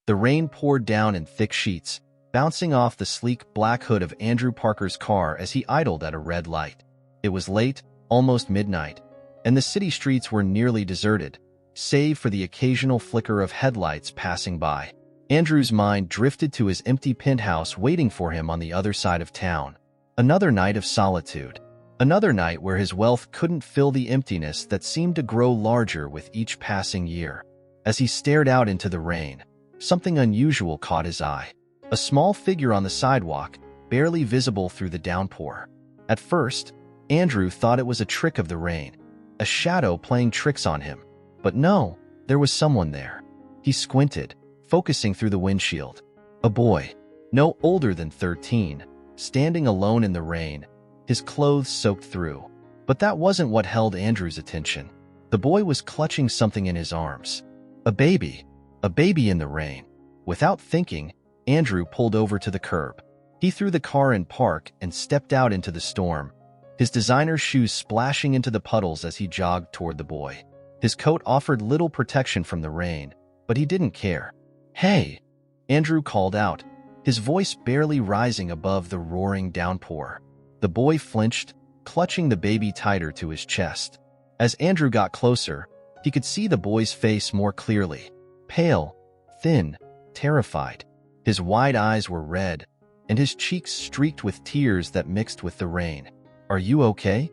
The rain poured down in thick sheets, bouncing off the sleek black hood of Andrew Parker's car as he idled at a red light. It was late, almost midnight, and the city streets were nearly deserted, save for the occasional flicker of headlights passing by. Andrew's mind drifted to his empty penthouse waiting for him on the other side of town. Another night of solitude. Another night where his wealth couldn't fill the emptiness that seemed to grow larger with each passing year. As he stared out into the rain, something unusual caught his eye. A small figure on the sidewalk, barely visible through the downpour. At first, Andrew thought it was a trick of the rain, a shadow playing tricks on him. But no, there was someone there. He squinted, focusing through the windshield. A boy, no older than 13, standing alone in the rain, his clothes soaked through. But that wasn't what held Andrew's attention. The boy was clutching something in his arms. A baby in the rain. Without thinking, Andrew pulled over to the curb. He threw the car in park and stepped out into the storm, his designer shoes splashing into the puddles as he jogged toward the boy. His coat offered little protection from the rain, but he didn't care. "Hey!" Andrew called out, his voice barely rising above the roaring downpour. The boy flinched, clutching the baby tighter to his chest. As Andrew got closer, he could see the boy's face more clearly. Pale, thin, terrified. His wide eyes were red, and his cheeks streaked with tears that mixed with the rain. "Are you okay?"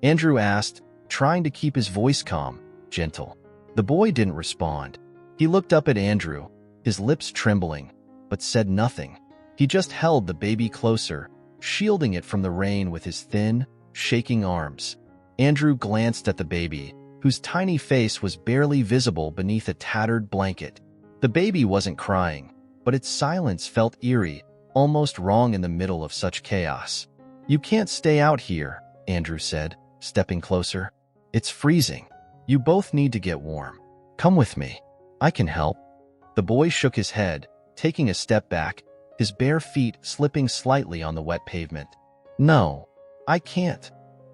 Andrew asked, trying to keep his voice calm, gentle. The boy didn't respond. He looked up at Andrew, his lips trembling, but said nothing. He just held the baby closer, shielding it from the rain with his thin, shaking arms. Andrew glanced at the baby, whose tiny face was barely visible beneath a tattered blanket. The baby wasn't crying, but its silence felt eerie, almost wrong in the middle of such chaos. "You can't stay out here," Andrew said, stepping closer. "It's freezing. You both need to get warm. Come with me. I can help." The boy shook his head, taking a step back, his bare feet slipping slightly on the wet pavement. "No, I can't."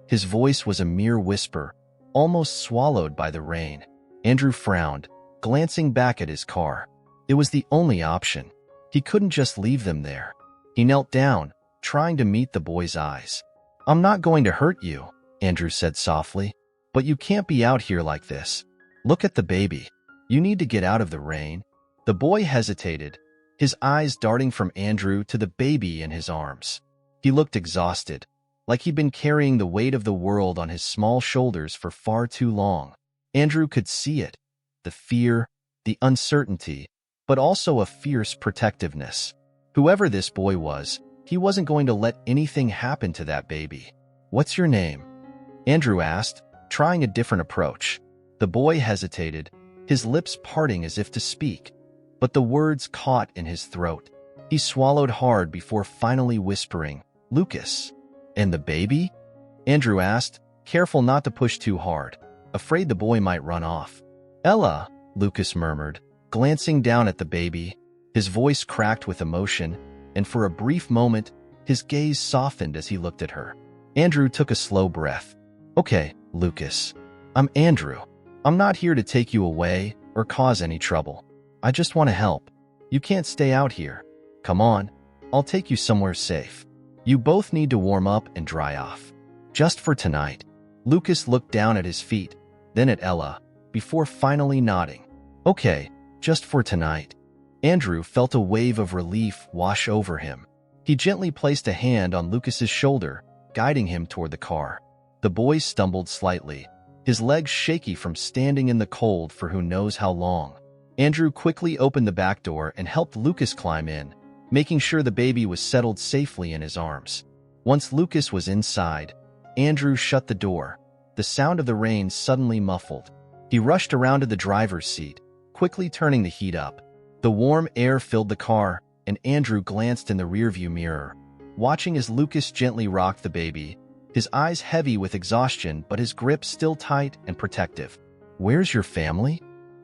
His voice was a mere whisper, almost swallowed by the rain. Andrew frowned, glancing back at his car. It was the only option. He couldn't just leave them there. He knelt down, trying to meet the boy's eyes. "I'm not going to hurt you," Andrew said softly, "but you can't be out here like this. Look at the baby. You need to get out of the rain." The boy hesitated, his eyes darting from Andrew to the baby in his arms. He looked exhausted, like he'd been carrying the weight of the world on his small shoulders for far too long. Andrew could see it, the fear, the uncertainty, but also a fierce protectiveness. Whoever this boy was, he wasn't going to let anything happen to that baby. "What's your name?" Andrew asked, trying a different approach. The boy hesitated, his lips parting as if to speak, but the words caught in his throat. He swallowed hard before finally whispering, "Lucas." "And the baby?" Andrew asked, careful not to push too hard, afraid the boy might run off. "Ella," Lucas murmured, glancing down at the baby. His voice cracked with emotion, and for a brief moment, his gaze softened as he looked at her. Andrew took a slow breath. "Okay, Lucas. I'm Andrew. I'm not here to take you away or cause any trouble. I just want to help. You can't stay out here. Come on, I'll take you somewhere safe. You both need to warm up and dry off. Just for tonight." Lucas looked down at his feet, then at Ella, before finally nodding. "Okay, just for tonight." Andrew felt a wave of relief wash over him. He gently placed a hand on Lucas's shoulder, guiding him toward the car. The boy stumbled slightly, his legs shaky from standing in the cold for who knows how long. Andrew quickly opened the back door and helped Lucas climb in, making sure the baby was settled safely in his arms. Once Lucas was inside, Andrew shut the door, the sound of the rain suddenly muffled. He rushed around to the driver's seat, quickly turning the heat up. The warm air filled the car, and Andrew glanced in the rearview mirror, watching as Lucas gently rocked the baby, his eyes heavy with exhaustion but his grip still tight and protective. "Where's your family?"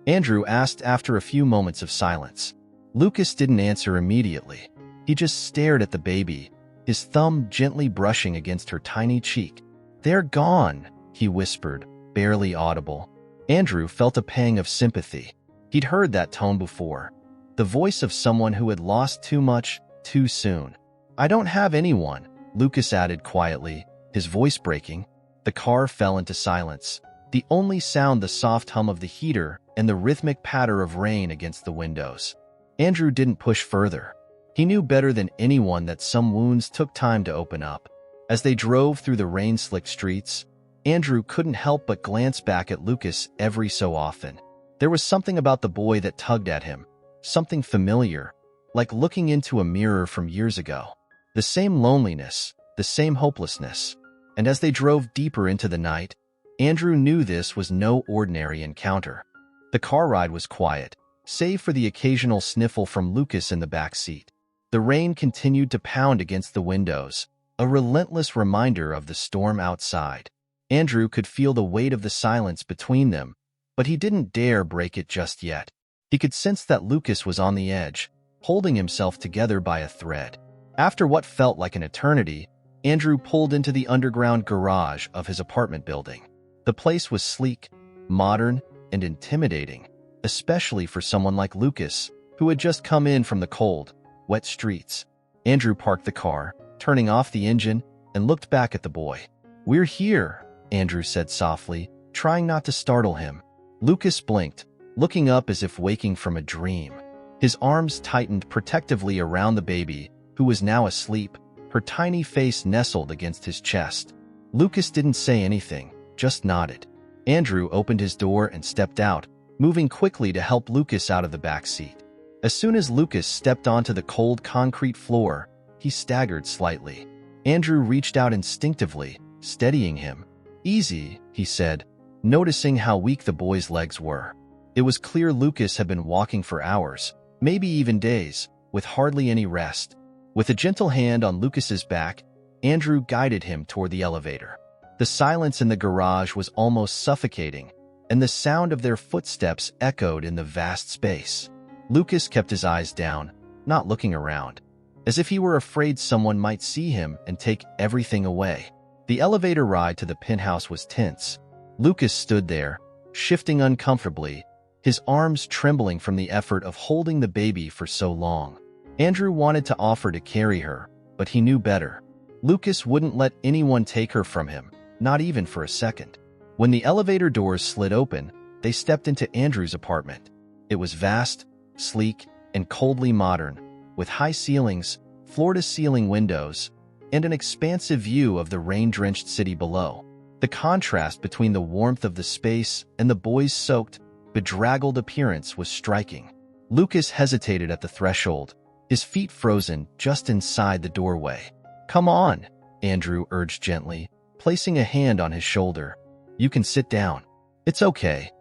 Andrew asked after a few moments of silence. Lucas didn't answer immediately. He just stared at the baby, his thumb gently brushing against her tiny cheek. "They're gone," he whispered, barely audible. Andrew felt a pang of sympathy. He'd heard that tone before. the voice of someone who had lost too much, too soon. "I don't have anyone," Lucas added quietly, his voice breaking. The car fell into silence. The only sound the soft hum of the heater and the rhythmic patter of rain against the windows. Andrew didn't push further. He knew better than anyone that some wounds took time to open up. As they drove through the rain-slicked streets, Andrew couldn't help but glance back at Lucas every so often. There was something about the boy that tugged at him, something familiar, like looking into a mirror from years ago. The same loneliness, the same hopelessness. And as they drove deeper into the night, Andrew knew this was no ordinary encounter. The car ride was quiet, save for the occasional sniffle from Lucas in the back seat. The rain continued to pound against the windows, a relentless reminder of the storm outside. Andrew could feel the weight of the silence between them, but he didn't dare break it just yet. He could sense that Lucas was on the edge, holding himself together by a thread. After what felt like an eternity, Andrew pulled into the underground garage of his apartment building. The place was sleek, modern, and intimidating, especially for someone like Lucas, who had just come in from the cold, wet streets. Andrew parked the car, turning off the engine, and looked back at the boy. "We're here," Andrew said softly, trying not to startle him. Lucas blinked, looking up as if waking from a dream. His arms tightened protectively around the baby, who was now asleep, her tiny face nestled against his chest. Lucas didn't say anything, just nodded. Andrew opened his door and stepped out, moving quickly to help Lucas out of the back seat. As soon as Lucas stepped onto the cold concrete floor, he staggered slightly. Andrew reached out instinctively, steadying him. "Easy," he said, noticing how weak the boy's legs were. It was clear Lucas had been walking for hours, maybe even days, with hardly any rest. With a gentle hand on Lucas's back, Andrew guided him toward the elevator. The silence in the garage was almost suffocating, and the sound of their footsteps echoed in the vast space. Lucas kept his eyes down, not looking around, as if he were afraid someone might see him and take everything away. The elevator ride to the penthouse was tense. Lucas stood there, shifting uncomfortably, his arms trembling from the effort of holding the baby for so long. Andrew wanted to offer to carry her, but he knew better. Lucas wouldn't let anyone take her from him, not even for a second. When the elevator doors slid open, they stepped into Andrew's apartment. It was vast, sleek, and coldly modern, with high ceilings, floor-to-ceiling windows, and an expansive view of the rain-drenched city below. The contrast between the warmth of the space and the boy's soaked, bedraggled appearance was striking. Lucas hesitated at the threshold, his feet frozen just inside the doorway. "Come on," Andrew urged gently, placing a hand on his shoulder. "You can sit down. It's okay."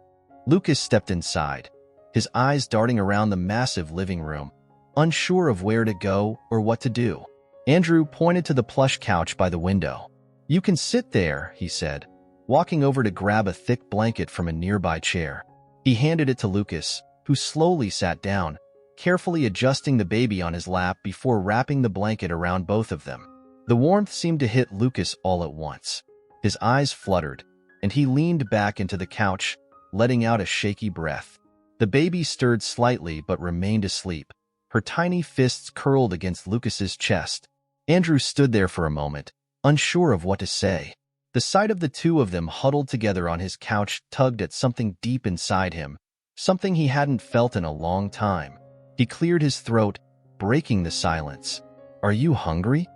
Lucas stepped inside, his eyes darting around the massive living room, unsure of where to go or what to do. Andrew pointed to the plush couch by the window. "You can sit there," he said, walking over to grab a thick blanket from a nearby chair. He handed it to Lucas, who slowly sat down, carefully adjusting the baby on his lap before wrapping the blanket around both of them. The warmth seemed to hit Lucas all at once. His eyes fluttered, and he leaned back into the couch, letting out a shaky breath. The baby stirred slightly but remained asleep, her tiny fists curled against Lucas's chest. Andrew stood there for a moment, unsure of what to say. The sight of the two of them huddled together on his couch tugged at something deep inside him, something he hadn't felt in a long time. He cleared his throat, breaking the silence. "Are you hungry?"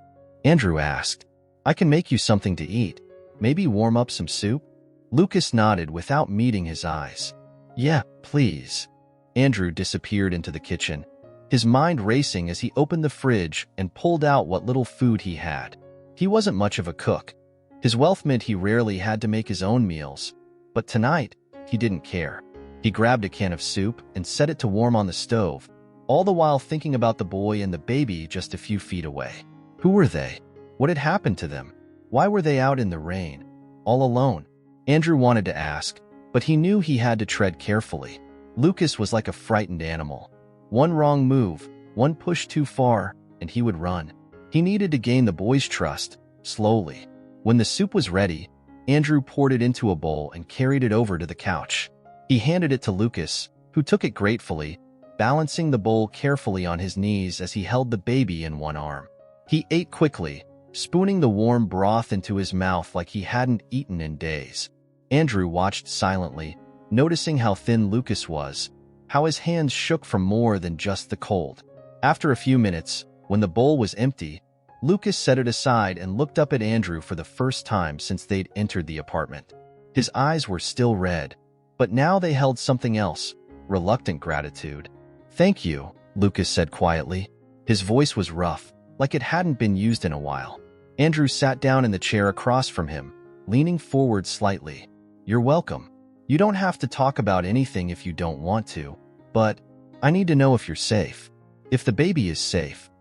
Andrew asked. "I can make you something to eat. Maybe warm up some soup?" Lucas nodded without meeting his eyes. "Yeah, please." Andrew disappeared into the kitchen, his mind racing as he opened the fridge and pulled out what little food he had. He wasn't much of a cook. His wealth meant he rarely had to make his own meals, but tonight, he didn't care. He grabbed a can of soup and set it to warm on the stove, all the while thinking about the boy and the baby just a few feet away. Who were they? What had happened to them? Why were they out in the rain, all alone? Andrew wanted to ask, but he knew he had to tread carefully. Lucas was like a frightened animal. One wrong move, one push too far, and he would run. He needed to gain the boy's trust, slowly. When the soup was ready, Andrew poured it into a bowl and carried it over to the couch. He handed it to Lucas, who took it gratefully, balancing the bowl carefully on his knees as he held the baby in one arm. He ate quickly, spooning the warm broth into his mouth like he hadn't eaten in days. Andrew watched silently, noticing how thin Lucas was, how his hands shook from more than just the cold. After a few minutes, when the bowl was empty, Lucas set it aside and looked up at Andrew for the first time since they'd entered the apartment. His eyes were still red, but now they held something else, reluctant gratitude. "Thank you," Lucas said quietly. His voice was rough, like it hadn't been used in a while. Andrew sat down in the chair across from him, leaning forward slightly. "You're welcome. You don't have to talk about anything if you don't want to, but I need to know if you're safe. If the baby is safe."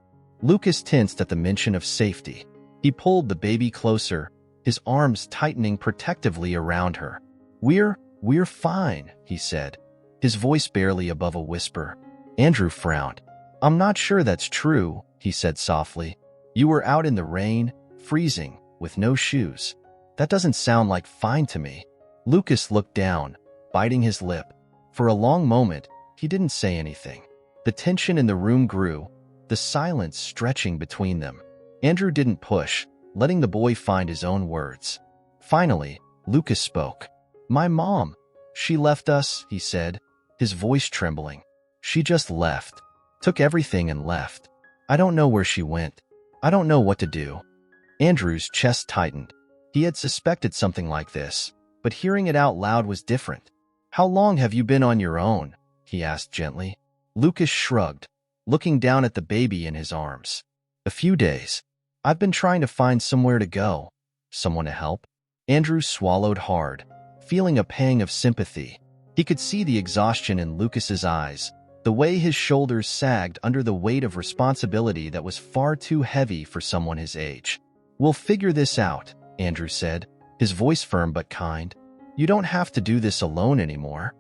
Lucas tensed at the mention of safety. He pulled the baby closer, his arms tightening protectively around her. We're fine," he said, his voice barely above a whisper. Andrew frowned. "I'm not sure that's true," he said softly. "You were out in the rain, freezing, with no shoes. That doesn't sound like fine to me." Lucas looked down, biting his lip. For a long moment, he didn't say anything. The tension in the room grew, the silence stretching between them. Andrew didn't push, letting the boy find his own words. Finally, Lucas spoke. "My mom. She left us," he said, his voice trembling. "She just left. Took everything and left. I don't know where she went. I don't know what to do." Andrew's chest tightened. He had suspected something like this, but hearing it out loud was different. "How long have you been on your own?" he asked gently. Lucas shrugged, looking down at the baby in his arms. "A few days. I've been trying to find somewhere to go. Someone to help." Andrew swallowed hard, feeling a pang of sympathy. He could see the exhaustion in Lucas's eyes, the way his shoulders sagged under the weight of responsibility that was far too heavy for someone his age. "We'll figure this out," Andrew said, his voice firm but kind. "You don't have to do this alone anymore."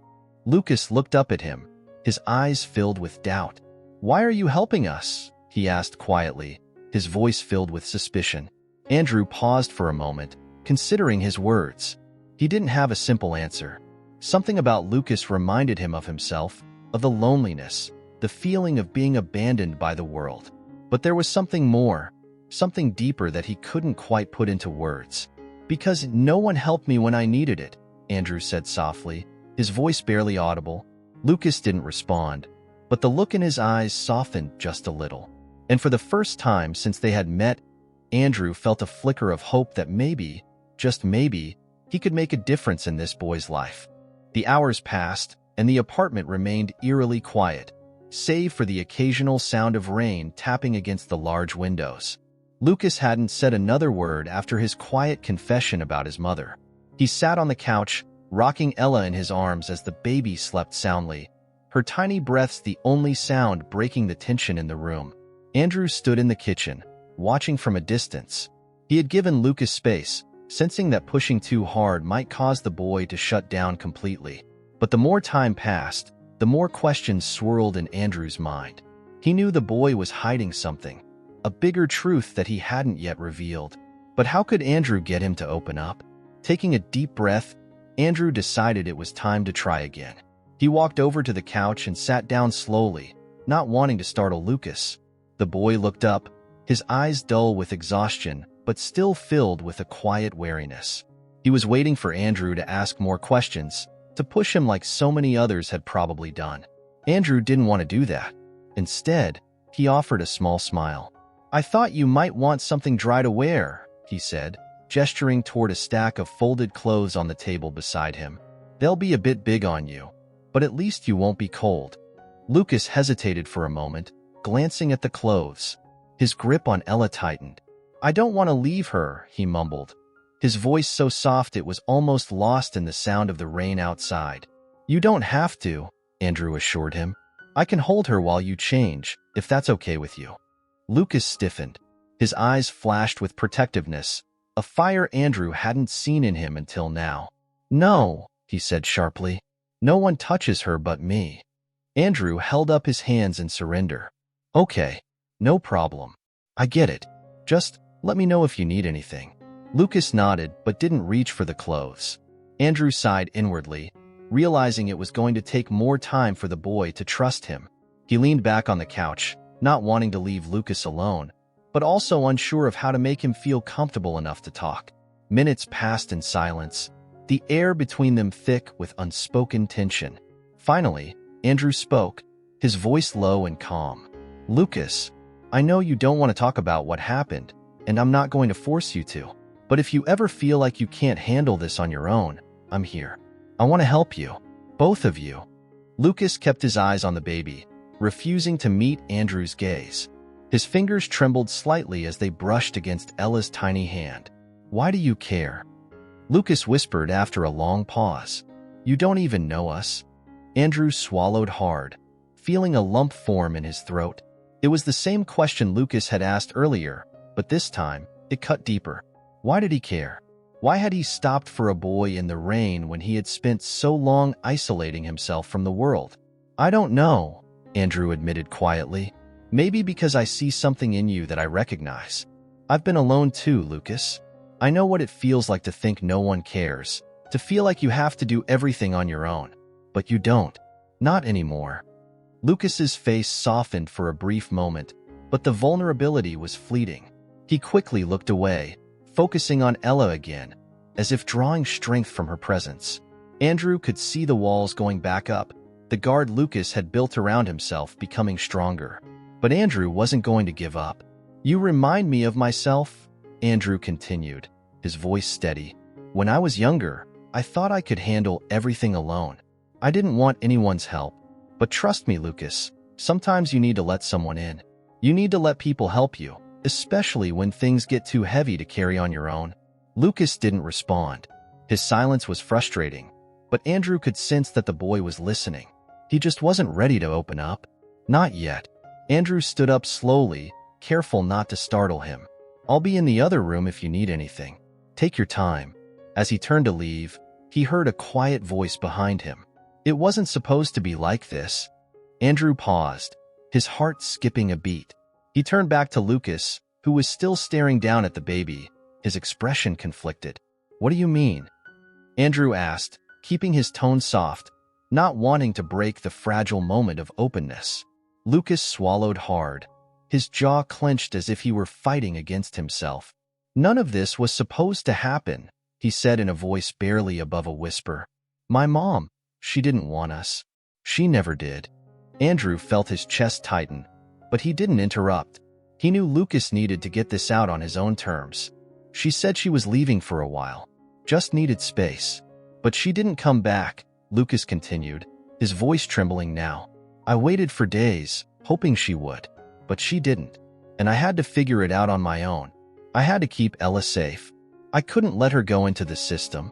Lucas looked up at him, his eyes filled with doubt. "Why are you helping us?" he asked quietly, his voice filled with suspicion. Andrew paused for a moment, considering his words. He didn't have a simple answer. Something about Lucas reminded him of himself, of the loneliness, the feeling of being abandoned by the world. But there was something more, something deeper that he couldn't quite put into words. "Because no one helped me when I needed it," Andrew said softly, his voice barely audible. Lucas didn't respond, but the look in his eyes softened just a little. And for the first time since they had met, Andrew felt a flicker of hope that maybe, just maybe, he could make a difference in this boy's life. The hours passed, and the apartment remained eerily quiet, save for the occasional sound of rain tapping against the large windows. Lucas hadn't said another word after his quiet confession about his mother. He sat on the couch, rocking Ella in his arms as the baby slept soundly, her tiny breaths the only sound breaking the tension in the room. Andrew stood in the kitchen, watching from a distance. He had given Lucas space, sensing that pushing too hard might cause the boy to shut down completely. But the more time passed, the more questions swirled in Andrew's mind. He knew the boy was hiding something, a bigger truth that he hadn't yet revealed. But how could Andrew get him to open up? Taking a deep breath, Andrew decided it was time to try again. He walked over to the couch and sat down slowly, not wanting to startle Lucas. The boy looked up, his eyes dull with exhaustion, but still filled with a quiet wariness. He was waiting for Andrew to ask more questions, to push him like so many others had probably done. Andrew didn't want to do that. Instead, he offered a small smile. "I thought you might want something dry to wear," he said, gesturing toward a stack of folded clothes on the table beside him. "They'll be a bit big on you, but at least you won't be cold." Lucas hesitated for a moment, glancing at the clothes. His grip on Ella tightened. "I don't want to leave her," he mumbled, his voice so soft it was almost lost in the sound of the rain outside. "You don't have to," Andrew assured him. "I can hold her while you change, if that's okay with you." Lucas stiffened. His eyes flashed with protectiveness, a fire Andrew hadn't seen in him until now. "No," he said sharply. "No one touches her but me." Andrew held up his hands in surrender. "Okay, no problem. I get it. Just let me know if you need anything." Lucas nodded but didn't reach for the clothes. Andrew sighed inwardly, realizing it was going to take more time for the boy to trust him. He leaned back on the couch, not wanting to leave Lucas alone, but also unsure of how to make him feel comfortable enough to talk. Minutes passed in silence, the air between them thick with unspoken tension. Finally, Andrew spoke, his voice low and calm. "Lucas, I know you don't want to talk about what happened, and I'm not going to force you to. But if you ever feel like you can't handle this on your own, I'm here. I want to help you. Both of you." Lucas kept his eyes on the baby, refusing to meet Andrew's gaze. His fingers trembled slightly as they brushed against Ella's tiny hand. "Why do you care?" Lucas whispered after a long pause. "You don't even know us." Andrew swallowed hard, feeling a lump form in his throat. It was the same question Lucas had asked earlier, but this time, it cut deeper. Why did he care? Why had he stopped for a boy in the rain when he had spent so long isolating himself from the world? "I don't know," Andrew admitted quietly. "Maybe because I see something in you that I recognize. I've been alone too, Lucas. I know what it feels like to think no one cares, to feel like you have to do everything on your own. But you don't. Not anymore." Lucas's face softened for a brief moment, but the vulnerability was fleeting. He quickly looked away, focusing on Ella again, as if drawing strength from her presence. Andrew could see the walls going back up, the guard Lucas had built around himself becoming stronger. But Andrew wasn't going to give up. "You remind me of myself," Andrew continued, his voice steady. "When I was younger, I thought I could handle everything alone. I didn't want anyone's help. But trust me, Lucas, sometimes you need to let someone in. You need to let people help you, especially when things get too heavy to carry on your own." Lucas didn't respond. His silence was frustrating, but Andrew could sense that the boy was listening. He just wasn't ready to open up. Not yet. Andrew stood up slowly, careful not to startle him. "I'll be in the other room if you need anything. Take your time." As he turned to leave, he heard a quiet voice behind him. "It wasn't supposed to be like this." Andrew paused, his heart skipping a beat. He turned back to Lucas, who was still staring down at the baby, his expression conflicted. "What do you mean?" Andrew asked, keeping his tone soft, not wanting to break the fragile moment of openness. Lucas swallowed hard, his jaw clenched as if he were fighting against himself. "None of this was supposed to happen," he said in a voice barely above a whisper. "My mom, she didn't want us. She never did." Andrew felt his chest tighten, but he didn't interrupt. He knew Lucas needed to get this out on his own terms. "She said she was leaving for a while, just needed space. But she didn't come back," Lucas continued, his voice trembling now. "I waited for days, hoping she would, but she didn't, and I had to figure it out on my own. I had to keep Ella safe. I couldn't let her go into the system."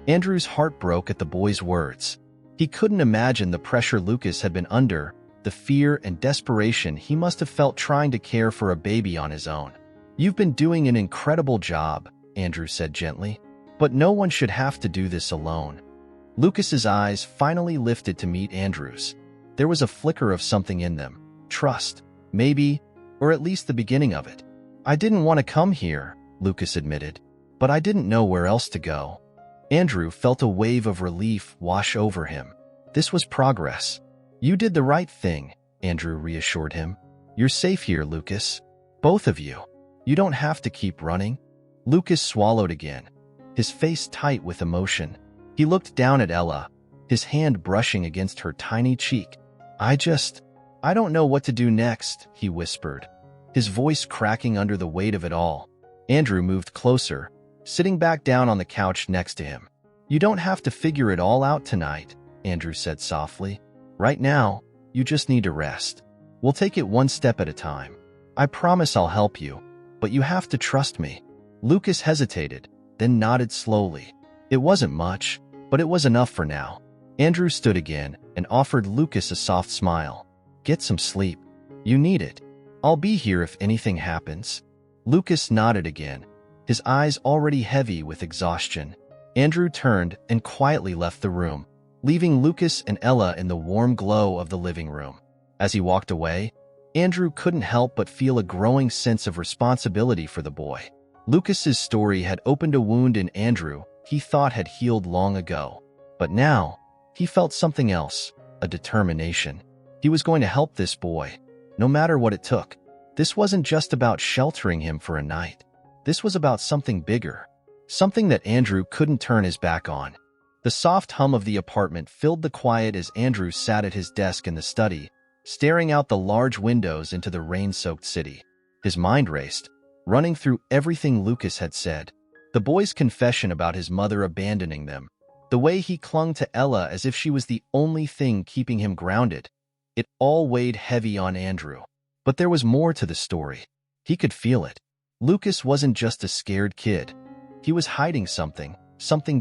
Andrew's heart broke at the boy's words. He couldn't imagine the pressure Lucas had been under, the fear and desperation he must have felt trying to care for a baby on his own. "You've been doing an incredible job," Andrew said gently, "but no one should have to do this alone." Lucas's eyes finally lifted to meet Andrew's. There was a flicker of something in them. Trust, maybe, or at least the beginning of it. "I didn't want to come here," Lucas admitted, "but I didn't know where else to go." Andrew felt a wave of relief wash over him. This was progress. "You did the right thing," Andrew reassured him. "You're safe here, Lucas. Both of you. You don't have to keep running." Lucas swallowed again, his face tight with emotion. He looked down at Ella, his hand brushing against her tiny cheek. I don't know what to do next," he whispered, his voice cracking under the weight of it all. Andrew moved closer, sitting back down on the couch next to him. "You don't have to figure it all out tonight," Andrew said softly. "Right now, you just need to rest. We'll take it one step at a time. I promise I'll help you, but you have to trust me." Lucas hesitated, then nodded slowly. It wasn't much, but it was enough for now. Andrew stood again and offered Lucas a soft smile. "Get some sleep. You need it. I'll be here if anything happens." Lucas nodded again, his eyes already heavy with exhaustion. Andrew turned and quietly left the room, leaving Lucas and Ella in the warm glow of the living room. As he walked away, Andrew couldn't help but feel a growing sense of responsibility for the boy. Lucas's story had opened a wound in Andrew he thought had healed long ago. But now, he felt something else, a determination. He was going to help this boy, no matter what it took. This wasn't just about sheltering him for a night. This was about something bigger, something that Andrew couldn't turn his back on. The soft hum of the apartment filled the quiet as Andrew sat at his desk in the study, staring out the large windows into the rain-soaked city. His mind raced, running through everything Lucas had said. The boy's confession about his mother abandoning them, the way he clung to Ella as if she was the only thing keeping him grounded. It all weighed heavy on Andrew. But there was more to the story. He could feel it. Lucas wasn't just a scared kid. He was hiding something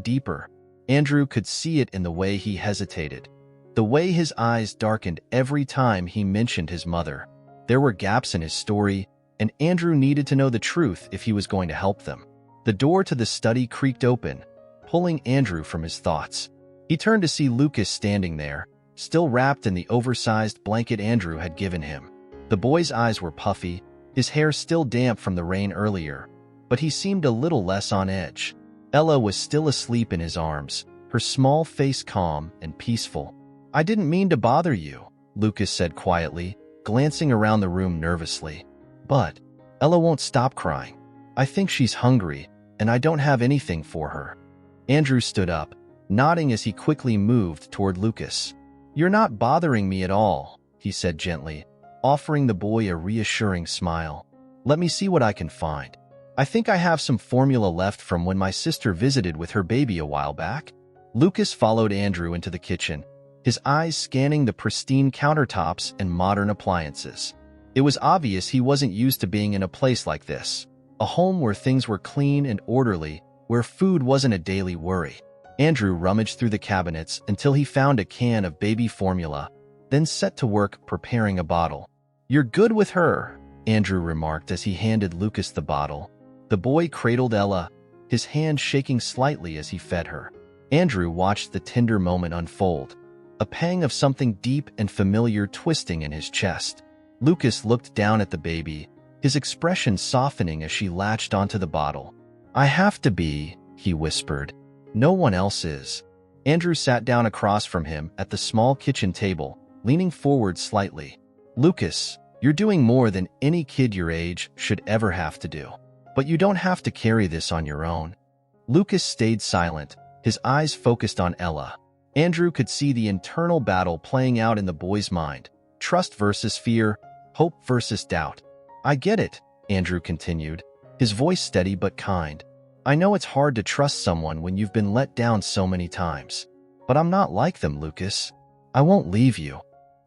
deeper. Andrew could see it in the way he hesitated, the way his eyes darkened every time he mentioned his mother. There were gaps in his story, and Andrew needed to know the truth if he was going to help them. The door to the study creaked open, pulling Andrew from his thoughts. He turned to see Lucas standing there, still wrapped in the oversized blanket Andrew had given him. The boy's eyes were puffy, his hair still damp from the rain earlier, but he seemed a little less on edge. Ella was still asleep in his arms, her small face calm and peaceful. "I didn't mean to bother you," Lucas said quietly, glancing around the room nervously. "But Ella won't stop crying. I think she's hungry, and I don't have anything for her." Andrew stood up, nodding as he quickly moved toward Lucas. "You're not bothering me at all," he said gently, offering the boy a reassuring smile. "Let me see what I can find. I think I have some formula left from when my sister visited with her baby a while back." Lucas followed Andrew into the kitchen, his eyes scanning the pristine countertops and modern appliances. It was obvious he wasn't used to being in a place like this, a home where things were clean and orderly, where food wasn't a daily worry. Andrew rummaged through the cabinets until he found a can of baby formula, then set to work preparing a bottle. "You're good with her," Andrew remarked as he handed Lucas the bottle. The boy cradled Ella, his hand shaking slightly as he fed her. Andrew watched the tender moment unfold, a pang of something deep and familiar twisting in his chest. Lucas looked down at the baby, his expression softening as she latched onto the bottle. "I have to be," he whispered. "No one else is." Andrew sat down across from him at the small kitchen table, leaning forward slightly. "Lucas, you're doing more than any kid your age should ever have to do. But you don't have to carry this on your own." Lucas stayed silent, his eyes focused on Ella. Andrew could see the internal battle playing out in the boy's mind. Trust versus fear, hope versus doubt. "I get it," Andrew continued, his voice steady but kind. "I know it's hard to trust someone when you've been let down so many times. But I'm not like them, Lucas. I won't leave you."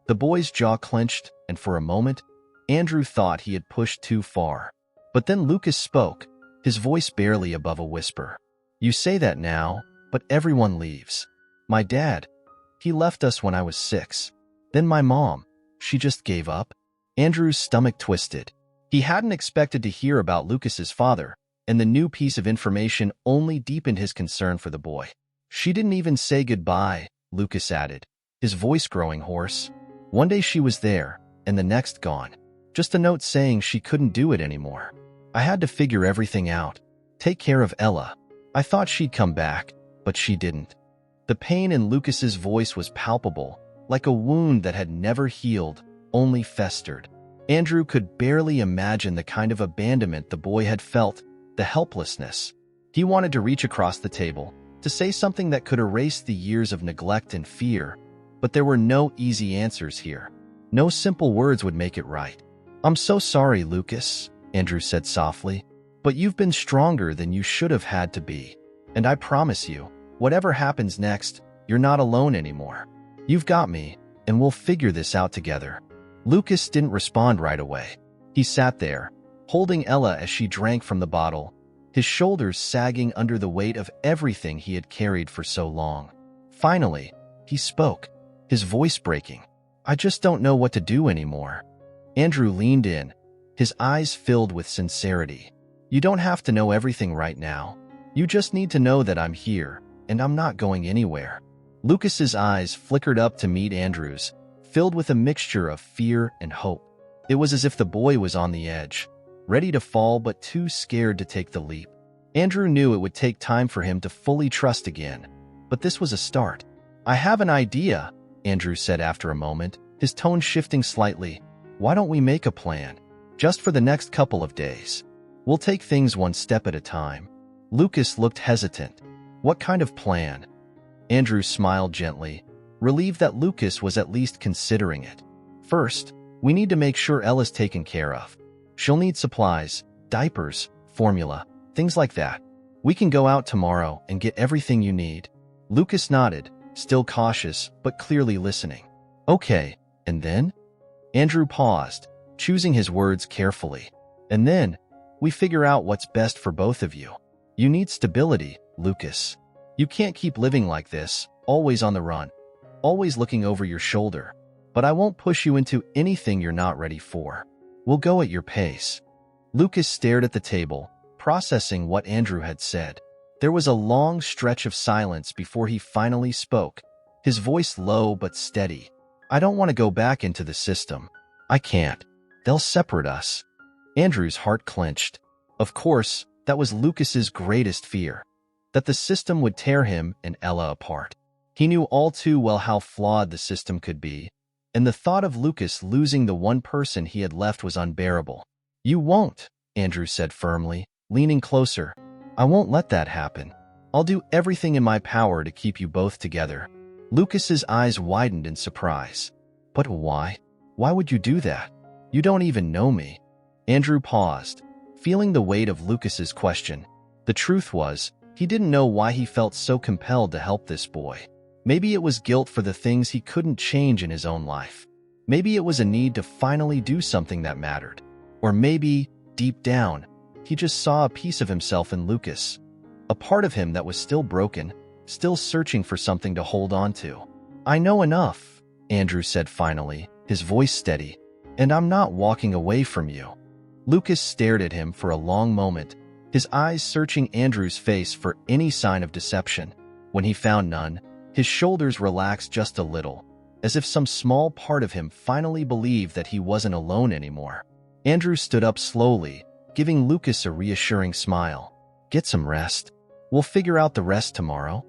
The boy's jaw clenched, and for a moment, Andrew thought he had pushed too far. But then Lucas spoke, his voice barely above a whisper. "You say that now, but everyone leaves. My dad, he left us when I was 6. Then my mom, she just gave up." Andrew's stomach twisted. He hadn't expected to hear about Lucas's father, and the new piece of information only deepened his concern for the boy. "She didn't even say goodbye," Lucas added, his voice growing hoarse. "One day she was there, and the next gone. Just a note saying she couldn't do it anymore. I had to figure everything out, take care of Ella. I thought she'd come back, but she didn't." The pain in Lucas's voice was palpable, like a wound that had never healed, only festered. Andrew could barely imagine the kind of abandonment the boy had felt, the helplessness. He wanted to reach across the table, to say something that could erase the years of neglect and fear, but there were no easy answers here. No simple words would make it right. "I'm so sorry, Lucas," Andrew said softly, "but you've been stronger than you should have had to be. And I promise you, whatever happens next, you're not alone anymore. You've got me, and we'll figure this out together." Lucas didn't respond right away. He sat there, holding Ella as she drank from the bottle, his shoulders sagging under the weight of everything he had carried for so long. Finally, he spoke, his voice breaking. "I just don't know what to do anymore." Andrew leaned in, his eyes filled with sincerity. "You don't have to know everything right now. You just need to know that I'm here, and I'm not going anywhere." Lucas's eyes flickered up to meet Andrew's, filled with a mixture of fear and hope. It was as if the boy was on the edge, ready to fall but too scared to take the leap. Andrew knew it would take time for him to fully trust again, but this was a start. "I have an idea," Andrew said after a moment, his tone shifting slightly. Why don't we make a plan? Just for the next couple of days. We'll take things one step at a time. Lucas looked hesitant. What kind of plan? Andrew smiled gently, relieved that Lucas was at least considering it. First, we need to make sure Ella's taken care of. She'll need supplies, diapers, formula, things like that. We can go out tomorrow and get everything you need. Lucas nodded, still cautious, but clearly listening. Okay, and then? Andrew paused, choosing his words carefully. And then, we figure out what's best for both of you. You need stability, Lucas. You can't keep living like this, always on the run, always looking over your shoulder. But I won't push you into anything you're not ready for. We'll go at your pace. Lucas stared at the table, processing what Andrew had said. There was a long stretch of silence before he finally spoke, his voice low but steady. I don't want to go back into the system. I can't. They'll separate us. Andrew's heart clenched. Of course, that was Lucas's greatest fear, that the system would tear him and Ella apart. He knew all too well how flawed the system could be, and the thought of Lucas losing the one person he had left was unbearable. You won't, Andrew said firmly, leaning closer. I won't let that happen. I'll do everything in my power to keep you both together. Lucas's eyes widened in surprise. But why? Why would you do that? You don't even know me. Andrew paused, feeling the weight of Lucas's question. The truth was, he didn't know why he felt so compelled to help this boy. Maybe it was guilt for the things he couldn't change in his own life. Maybe it was a need to finally do something that mattered. Or maybe, deep down, he just saw a piece of himself in Lucas. A part of him that was still broken, still searching for something to hold on to. I know enough, Andrew said finally, his voice steady, and I'm not walking away from you. Lucas stared at him for a long moment, his eyes searching Andrew's face for any sign of deception. When he found none, his shoulders relaxed just a little, as if some small part of him finally believed that he wasn't alone anymore. Andrew stood up slowly, giving Lucas a reassuring smile. Get some rest. We'll figure out the rest tomorrow.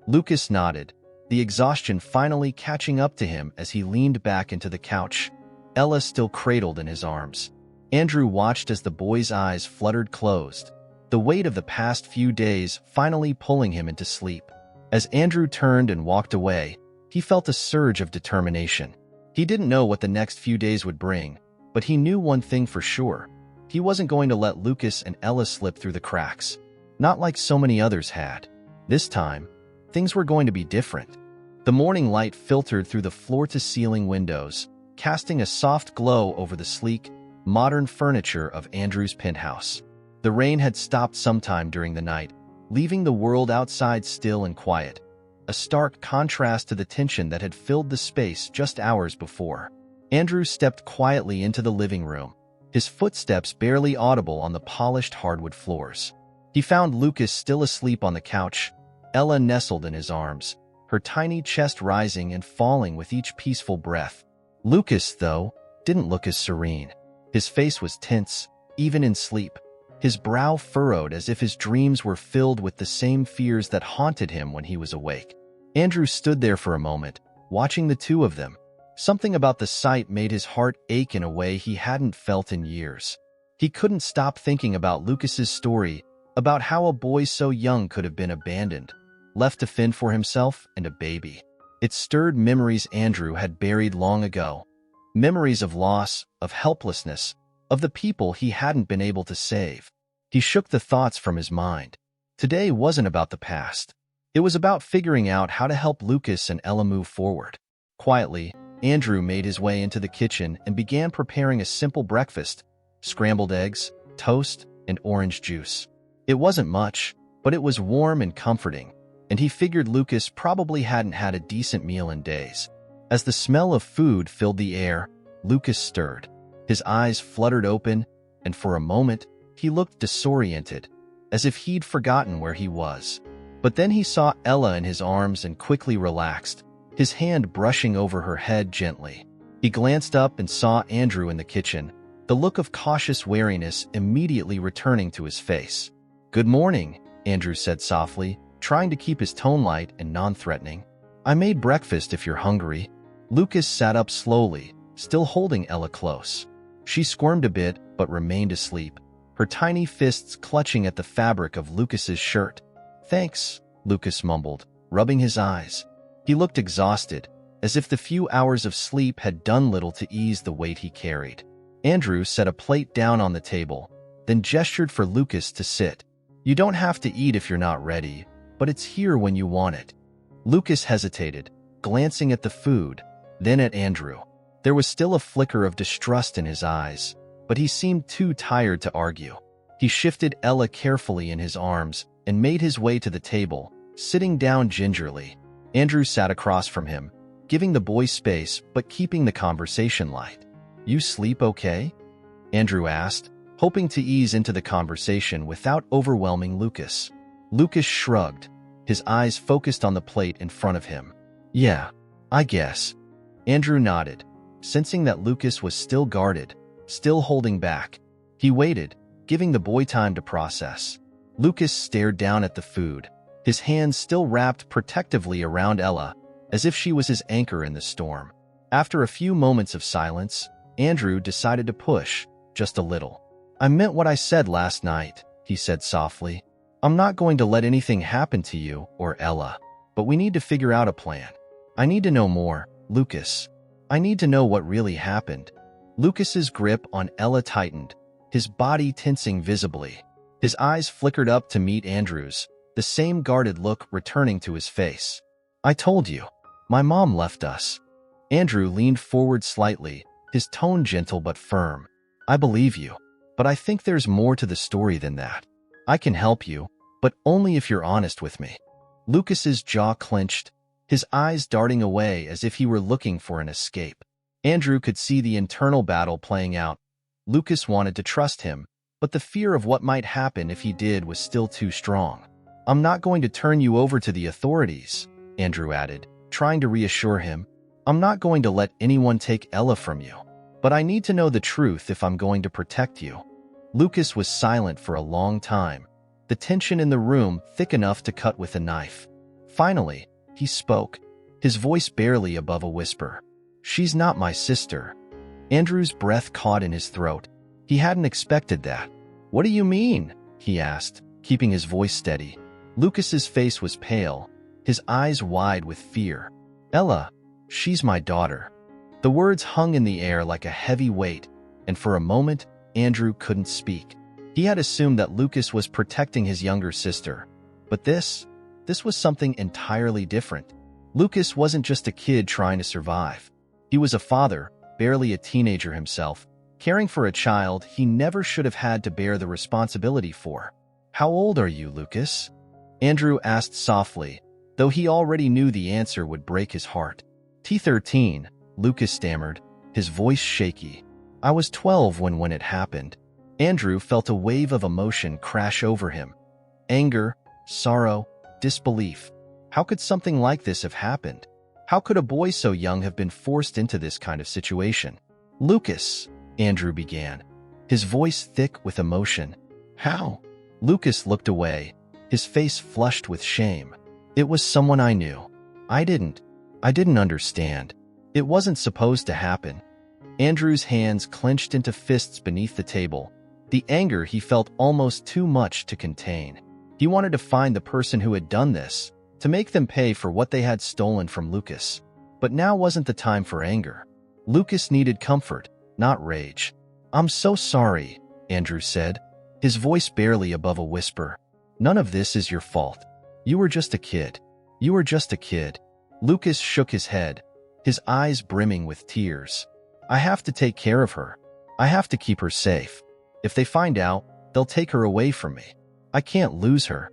Lucas nodded, the exhaustion finally catching up to him as he leaned back into the couch, Ella still cradled in his arms. Andrew watched as the boy's eyes fluttered closed, the weight of the past few days finally pulling him into sleep. As Andrew turned and walked away, he felt a surge of determination. He didn't know what the next few days would bring, but he knew one thing for sure. He wasn't going to let Lucas and Ella slip through the cracks, not like so many others had. This time, things were going to be different. The morning light filtered through the floor-to-ceiling windows, casting a soft glow over the sleek, modern furniture of Andrew's penthouse. The rain had stopped sometime during the night, leaving the world outside still and quiet, a stark contrast to the tension that had filled the space just hours before. Andrew stepped quietly into the living room, his footsteps barely audible on the polished hardwood floors. He found Lucas still asleep on the couch, Ella nestled in his arms, her tiny chest rising and falling with each peaceful breath. Lucas, though, didn't look as serene. His face was tense, even in sleep, his brow furrowed as if his dreams were filled with the same fears that haunted him when he was awake. Andrew stood there for a moment, watching the two of them. Something about the sight made his heart ache in a way he hadn't felt in years. He couldn't stop thinking about Lucas's story, about how a boy so young could have been abandoned, left to fend for himself and a baby. It stirred memories Andrew had buried long ago. Memories of loss, of helplessness, of the people he hadn't been able to save. He shook the thoughts from his mind. Today wasn't about the past. It was about figuring out how to help Lucas and Ella move forward. Quietly, Andrew made his way into the kitchen and began preparing a simple breakfast: scrambled eggs, toast, and orange juice. It wasn't much, but it was warm and comforting, and he figured Lucas probably hadn't had a decent meal in days. As the smell of food filled the air, Lucas stirred. His eyes fluttered open, and for a moment, he looked disoriented, as if he'd forgotten where he was. But then he saw Ella in his arms and quickly relaxed, his hand brushing over her head gently. He glanced up and saw Andrew in the kitchen, the look of cautious wariness immediately returning to his face. "Good morning," Andrew said softly, trying to keep his tone light and non-threatening. "I made breakfast if you're hungry." Lucas sat up slowly, still holding Ella close. She squirmed a bit, but remained asleep, her tiny fists clutching at the fabric of Lucas's shirt. "Thanks," Lucas mumbled, rubbing his eyes. He looked exhausted, as if the few hours of sleep had done little to ease the weight he carried. Andrew set a plate down on the table, then gestured for Lucas to sit. "You don't have to eat if you're not ready, but it's here when you want it." Lucas hesitated, glancing at the food, then at Andrew. There was still a flicker of distrust in his eyes, but he seemed too tired to argue. He shifted Ella carefully in his arms and made his way to the table, sitting down gingerly. Andrew sat across from him, giving the boy space but keeping the conversation light. "You sleep okay?" Andrew asked, hoping to ease into the conversation without overwhelming Lucas. Lucas shrugged, his eyes focused on the plate in front of him. "Yeah, I guess." Andrew nodded, sensing that Lucas was still guarded, still holding back. He waited, giving the boy time to process. Lucas stared down at the food, his hands still wrapped protectively around Ella, as if she was his anchor in the storm. After a few moments of silence, Andrew decided to push, just a little. "I meant what I said last night," he said softly. "I'm not going to let anything happen to you or Ella, but we need to figure out a plan. I need to know more, Lucas. I need to know what really happened." Lucas's grip on Ella tightened, his body tensing visibly. His eyes flickered up to meet Andrew's, the same guarded look returning to his face. "I told you. My mom left us." Andrew leaned forward slightly, his tone gentle but firm. "I believe you, but I think there's more to the story than that. I can help you, but only if you're honest with me." Lucas's jaw clenched, his eyes darting away as if he were looking for an escape. Andrew could see the internal battle playing out. Lucas wanted to trust him, but the fear of what might happen if he did was still too strong. "I'm not going to turn you over to the authorities," Andrew added, trying to reassure him. "I'm not going to let anyone take Ella from you. But I need to know the truth if I'm going to protect you." Lucas was silent for a long time, the tension in the room thick enough to cut with a knife. Finally, he spoke, his voice barely above a whisper. "She's not my sister." Andrew's breath caught in his throat. He hadn't expected that. "What do you mean?" he asked, keeping his voice steady. Lucas's face was pale, his eyes wide with fear. "Ella, she's my daughter." The words hung in the air like a heavy weight, and for a moment, Andrew couldn't speak. He had assumed that Lucas was protecting his younger sister. But this was something entirely different. Lucas wasn't just a kid trying to survive. He was a father, barely a teenager himself, caring for a child he never should have had to bear the responsibility for. "How old are you, Lucas?" Andrew asked softly, though he already knew the answer would break his heart. "13, Lucas stammered, his voice shaky. "I was 12 when it happened." Andrew felt a wave of emotion crash over him. Anger, sorrow, disbelief. How could something like this have happened? How could a boy so young have been forced into this kind of situation? "Lucas," Andrew began, his voice thick with emotion. "How?" Lucas looked away, his face flushed with shame. "It was someone I knew. I didn't understand. It wasn't supposed to happen." Andrew's hands clenched into fists beneath the table, the anger he felt almost too much to contain. He wanted to find the person who had done this, to make them pay for what they had stolen from Lucas. But now wasn't the time for anger. Lucas needed comfort, not rage. "I'm so sorry," Andrew said, his voice barely above a whisper. "None of this is your fault. You were just a kid. You were just a kid." Lucas shook his head, his eyes brimming with tears. "I have to take care of her. I have to keep her safe. If they find out, they'll take her away from me. I can't lose her."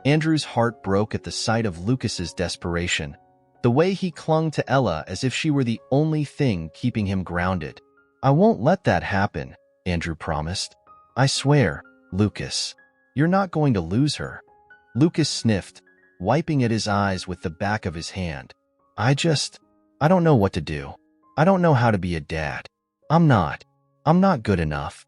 Andrew's heart broke at the sight of Lucas's desperation, the way he clung to Ella as if she were the only thing keeping him grounded. "I won't let that happen," Andrew promised. "I swear, Lucas. You're not going to lose her." Lucas sniffed, wiping at his eyes with the back of his hand. I don't know what to do. I don't know how to be a dad. I'm not good enough."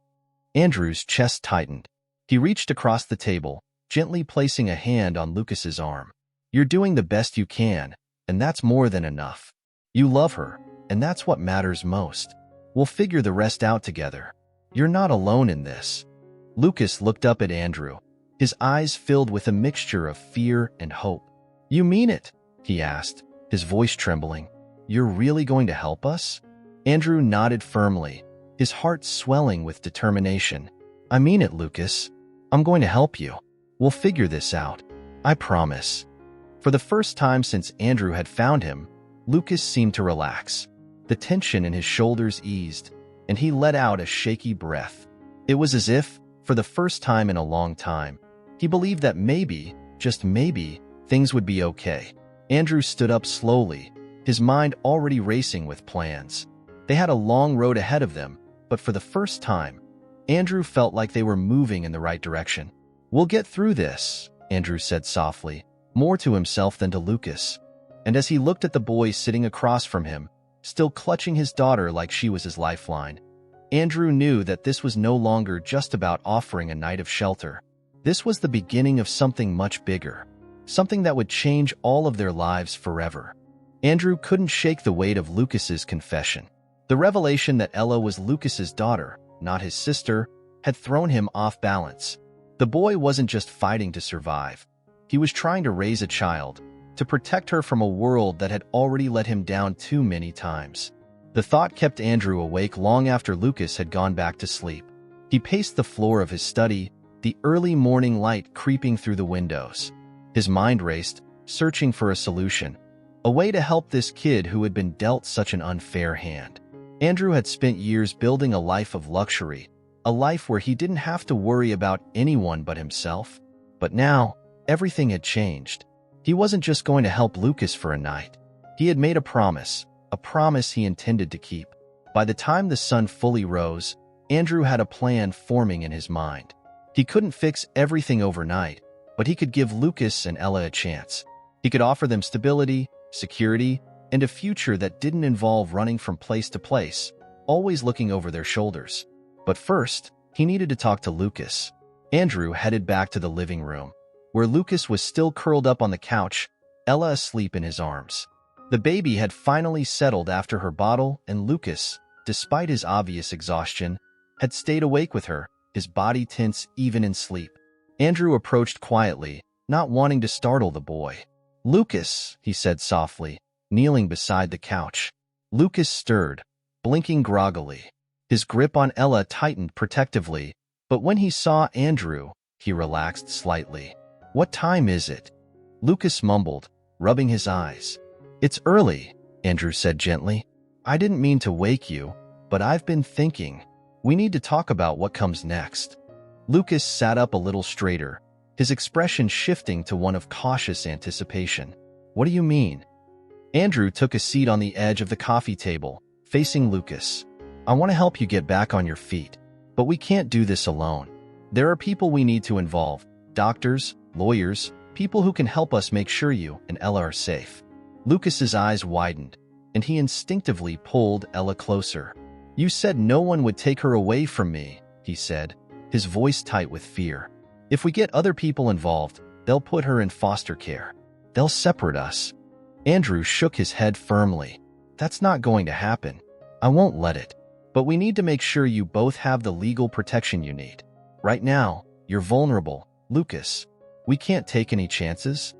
Andrew's chest tightened. He reached across the table, gently placing a hand on Lucas's arm. "You're doing the best you can, and that's more than enough. You love her, and that's what matters most. We'll figure the rest out together. You're not alone in this." Lucas looked up at Andrew, his eyes filled with a mixture of fear and hope. "You mean it?" he asked, his voice trembling. "You're really going to help us?" Andrew nodded firmly, his heart swelling with determination. "I mean it, Lucas. I'm going to help you. We'll figure this out. I promise." For the first time since Andrew had found him, Lucas seemed to relax. The tension in his shoulders eased, and he let out a shaky breath. It was as if, for the first time in a long time, he believed that maybe, just maybe, things would be okay. Andrew stood up slowly, his mind already racing with plans. They had a long road ahead of them, but for the first time, Andrew felt like they were moving in the right direction. "We'll get through this," Andrew said softly, more to himself than to Lucas. And as he looked at the boy sitting across from him, still clutching his daughter like she was his lifeline, Andrew knew that this was no longer just about offering a night of shelter. This was the beginning of something much bigger, something that would change all of their lives forever. Andrew couldn't shake the weight of Lucas's confession. The revelation that Ella was Lucas's daughter, not his sister, had thrown him off balance. The boy wasn't just fighting to survive. He was trying to raise a child, to protect her from a world that had already let him down too many times. The thought kept Andrew awake long after Lucas had gone back to sleep. He paced the floor of his study, the early morning light creeping through the windows. His mind raced, searching for a solution, a way to help this kid who had been dealt such an unfair hand. Andrew had spent years building a life of luxury, a life where he didn't have to worry about anyone but himself. But now, everything had changed. He wasn't just going to help Lucas for a night. He had made a promise he intended to keep. By the time the sun fully rose, Andrew had a plan forming in his mind. He couldn't fix everything overnight, but he could give Lucas and Ella a chance. He could offer them stability, security, and a future that didn't involve running from place to place, always looking over their shoulders. But first, he needed to talk to Lucas. Andrew headed back to the living room, where Lucas was still curled up on the couch, Ella asleep in his arms. The baby had finally settled after her bottle, and Lucas, despite his obvious exhaustion, had stayed awake with her, his body tense even in sleep. Andrew approached quietly, not wanting to startle the boy. "Lucas," he said softly, kneeling beside the couch. Lucas stirred, blinking groggily. His grip on Ella tightened protectively, but when he saw Andrew, he relaxed slightly. "What time is it?" Lucas mumbled, rubbing his eyes. "It's early," Andrew said gently. "I didn't mean to wake you, but I've been thinking. We need to talk about what comes next." Lucas sat up a little straighter, his expression shifting to one of cautious anticipation. "What do you mean?" Andrew took a seat on the edge of the coffee table, facing Lucas. "I want to help you get back on your feet, but we can't do this alone. There are people we need to involve, doctors, lawyers, people who can help us make sure you and Ella are safe." Lucas's eyes widened, and he instinctively pulled Ella closer. "You said no one would take her away from me," he said, his voice tight with fear. "If we get other people involved, they'll put her in foster care. They'll separate us." Andrew shook his head firmly. "That's not going to happen. I won't let it. But we need to make sure you both have the legal protection you need. Right now, you're vulnerable, Lucas. We can't take any chances."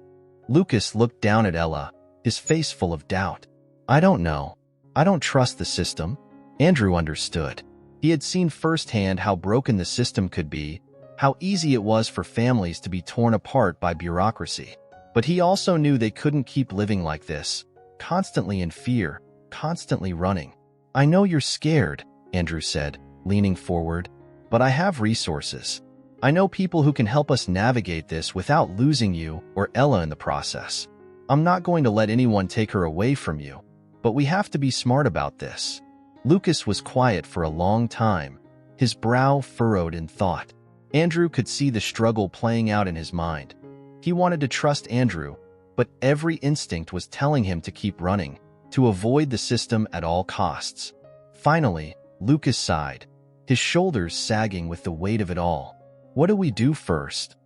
Lucas looked down at Ella, his face full of doubt. "I don't know. I don't trust the system." Andrew understood. He had seen firsthand how broken the system could be, how easy it was for families to be torn apart by bureaucracy. But he also knew they couldn't keep living like this, constantly in fear, constantly running. "I know you're scared," Andrew said, leaning forward, "but I have resources. I know people who can help us navigate this without losing you or Ella in the process. I'm not going to let anyone take her away from you, but we have to be smart about this." Lucas was quiet for a long time, his brow furrowed in thought. Andrew could see the struggle playing out in his mind. He wanted to trust Andrew, but every instinct was telling him to keep running, to avoid the system at all costs. Finally, Lucas sighed, his shoulders sagging with the weight of it all. "What do we do first?"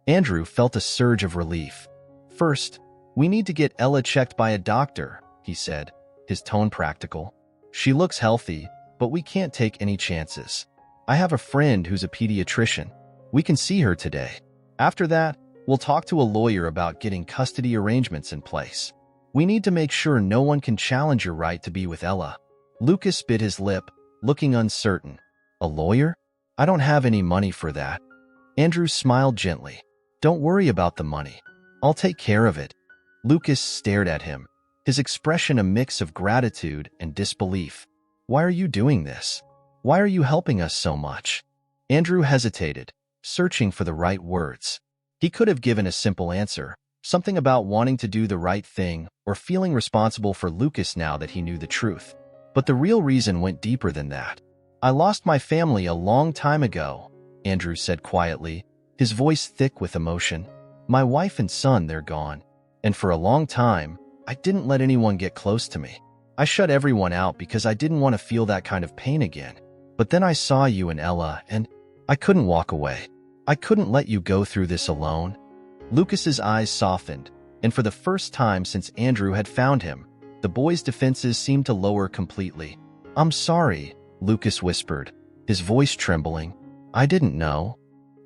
Andrew felt a surge of relief. "First, we need to get Ella checked by a doctor," he said, his tone practical. She looks healthy, but we can't take any chances. I have a friend who's a pediatrician. We can see her today. After that, we'll talk to a lawyer about getting custody arrangements in place. We need to make sure no one can challenge your right to be with Ella. Lucas bit his lip, looking uncertain. A lawyer? I don't have any money for that. Andrew smiled gently. Don't worry about the money. I'll take care of it. Lucas stared at him, his expression a mix of gratitude and disbelief. Why are you doing this? Why are you helping us so much? Andrew hesitated, searching for the right words. He could have given a simple answer, something about wanting to do the right thing or feeling responsible for Lucas now that he knew the truth. But the real reason went deeper than that. I lost my family a long time ago, Andrew said quietly, his voice thick with emotion. My wife and son, they're gone. And for a long time, I didn't let anyone get close to me. I shut everyone out because I didn't want to feel that kind of pain again. But then I saw you and Ella, and I couldn't walk away. I couldn't let you go through this alone. Lucas's eyes softened, and for the first time since Andrew had found him, the boy's defenses seemed to lower completely. I'm sorry, Lucas whispered, his voice trembling. I didn't know.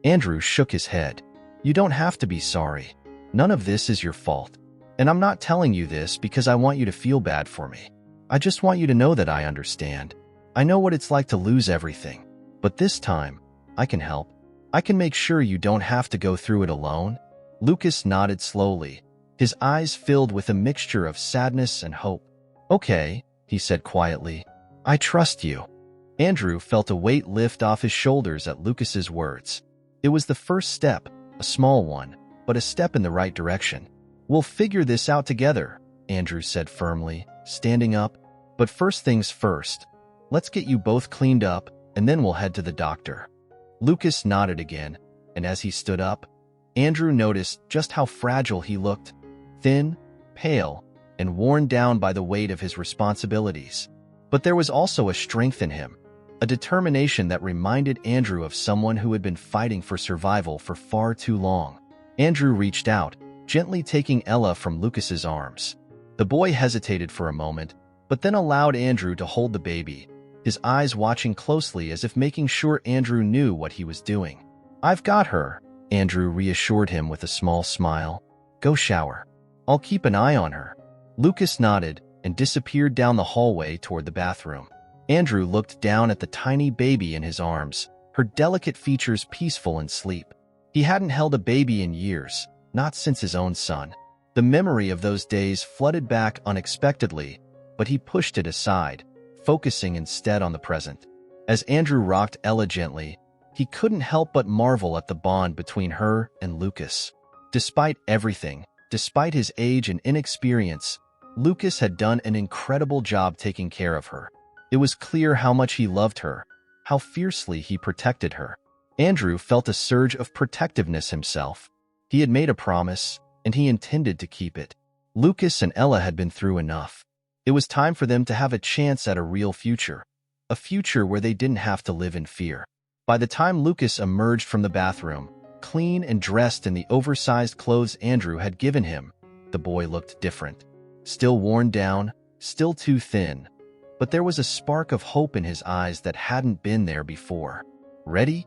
Andrew shook his head. You don't have to be sorry. None of this is your fault. And I'm not telling you this because I want you to feel bad for me. I just want you to know that I understand. I know what it's like to lose everything. But this time, I can help. I can make sure you don't have to go through it alone. Lucas nodded slowly, his eyes filled with a mixture of sadness and hope. Okay, he said quietly. I trust you. Andrew felt a weight lift off his shoulders at Lucas's words. It was the first step, a small one, but a step in the right direction. We'll figure this out together, Andrew said firmly, standing up. But first things first, let's get you both cleaned up, and then we'll head to the doctor. Lucas nodded again, and as he stood up, Andrew noticed just how fragile he looked, thin, pale, and worn down by the weight of his responsibilities. But there was also a strength in him, a determination that reminded Andrew of someone who had been fighting for survival for far too long. Andrew reached out, gently taking Ella from Lucas's arms. The boy hesitated for a moment, but then allowed Andrew to hold the baby, his eyes watching closely as if making sure Andrew knew what he was doing. I've got her, Andrew reassured him with a small smile. Go shower. I'll keep an eye on her. Lucas nodded and disappeared down the hallway toward the bathroom. Andrew looked down at the tiny baby in his arms, her delicate features peaceful in sleep. He hadn't held a baby in years, not since his own son. The memory of those days flooded back unexpectedly, but he pushed it aside, focusing instead on the present. As Andrew rocked Ella gently, he couldn't help but marvel at the bond between her and Lucas. Despite everything, despite his age and inexperience, Lucas had done an incredible job taking care of her. It was clear how much he loved her, how fiercely he protected her. Andrew felt a surge of protectiveness himself. He had made a promise, and he intended to keep it. Lucas and Ella had been through enough. It was time for them to have a chance at a real future, a future where they didn't have to live in fear. By the time Lucas emerged from the bathroom, clean and dressed in the oversized clothes Andrew had given him, the boy looked different. Still worn down, still too thin, but there was a spark of hope in his eyes that hadn't been there before. Ready?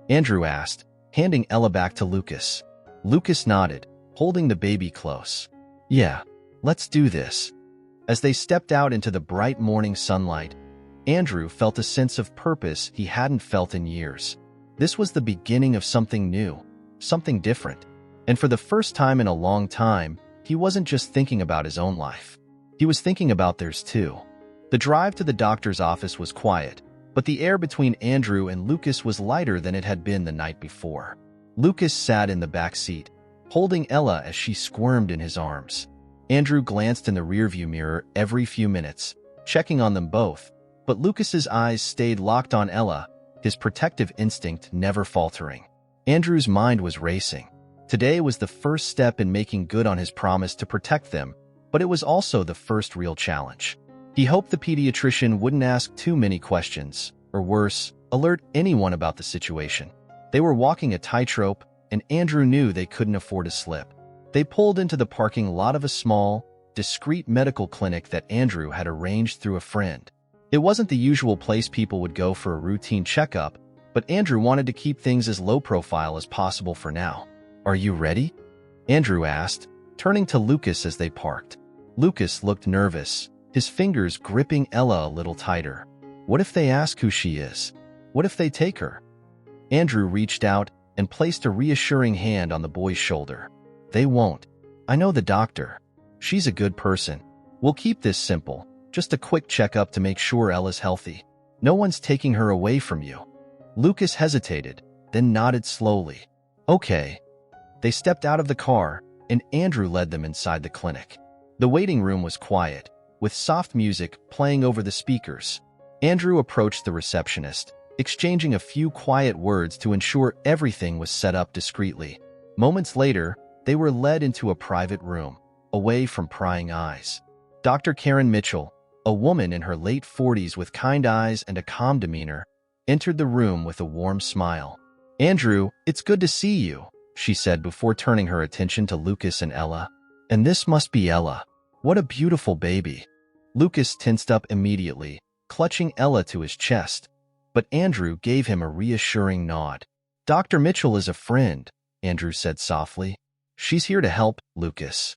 Andrew asked, handing Ella back to Lucas. Lucas nodded, holding the baby close. Yeah, let's do this. As they stepped out into the bright morning sunlight, Andrew felt a sense of purpose he hadn't felt in years. This was the beginning of something new, something different. And for the first time in a long time, he wasn't just thinking about his own life. He was thinking about theirs too. The drive to the doctor's office was quiet, but the air between Andrew and Lucas was lighter than it had been the night before. Lucas sat in the back seat, holding Ella as she squirmed in his arms. Andrew glanced in the rearview mirror every few minutes, checking on them both, but Lucas's eyes stayed locked on Ella, his protective instinct never faltering. Andrew's mind was racing. Today was the first step in making good on his promise to protect them, but it was also the first real challenge. He hoped the pediatrician wouldn't ask too many questions, or worse, alert anyone about the situation. They were walking a tightrope, and Andrew knew they couldn't afford to slip. They pulled into the parking lot of a small, discreet medical clinic that Andrew had arranged through a friend. It wasn't the usual place people would go for a routine checkup, but Andrew wanted to keep things as low profile as possible for now. "Are you ready?" Andrew asked, turning to Lucas as they parked. Lucas looked nervous, his fingers gripping Ella a little tighter. What if they ask who she is? What if they take her? Andrew reached out and placed a reassuring hand on the boy's shoulder. "They won't. I know the doctor. She's a good person. We'll keep this simple, just a quick checkup to make sure Ella's healthy. No one's taking her away from you." Lucas hesitated, then nodded slowly. "Okay." They stepped out of the car, and Andrew led them inside the clinic. The waiting room was quiet, with soft music playing over the speakers. Andrew approached the receptionist, exchanging a few quiet words to ensure everything was set up discreetly. Moments later, they were led into a private room, away from prying eyes. Dr. Karen Mitchell, a woman in her late 40s with kind eyes and a calm demeanor, entered the room with a warm smile. "Andrew, it's good to see you," she said before turning her attention to Lucas and Ella. "And this must be Ella. What a beautiful baby." Lucas tensed up immediately, clutching Ella to his chest, but Andrew gave him a reassuring nod. "Dr. Mitchell is a friend," Andrew said softly. "She's here to help, Lucas."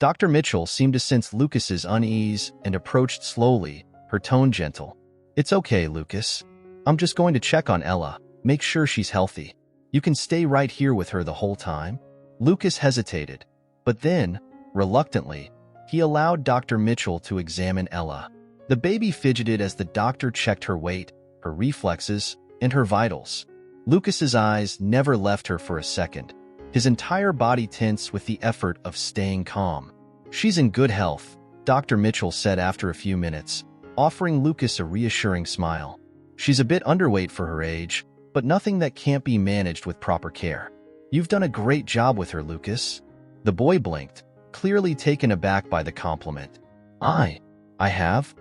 Dr. Mitchell seemed to sense Lucas's unease and approached slowly, her tone gentle. "It's okay, Lucas. I'm just going to check on Ella, make sure she's healthy. You can stay right here with her the whole time." Lucas hesitated, but then, reluctantly, he allowed Dr. Mitchell to examine Ella. The baby fidgeted as the doctor checked her weight, her reflexes, and her vitals. Lucas's eyes never left her for a second, his entire body tense with the effort of staying calm. "She's in good health," Dr. Mitchell said after a few minutes, offering Lucas a reassuring smile. "She's a bit underweight for her age, but nothing that can't be managed with proper care. You've done a great job with her, Lucas." The boy blinked, clearly taken aback by the compliment. I have?"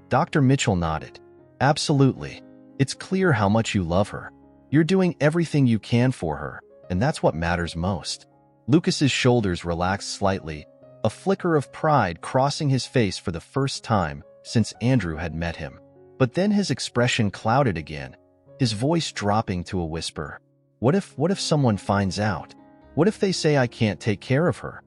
Dr. Mitchell nodded. "Absolutely. It's clear how much you love her. You're doing everything you can for her, and that's what matters most." Lucas's shoulders relaxed slightly, a flicker of pride crossing his face for the first time since Andrew had met him. But then his expression clouded again, his voice dropping to a whisper. What if someone finds out? What if they say I can't take care of her?"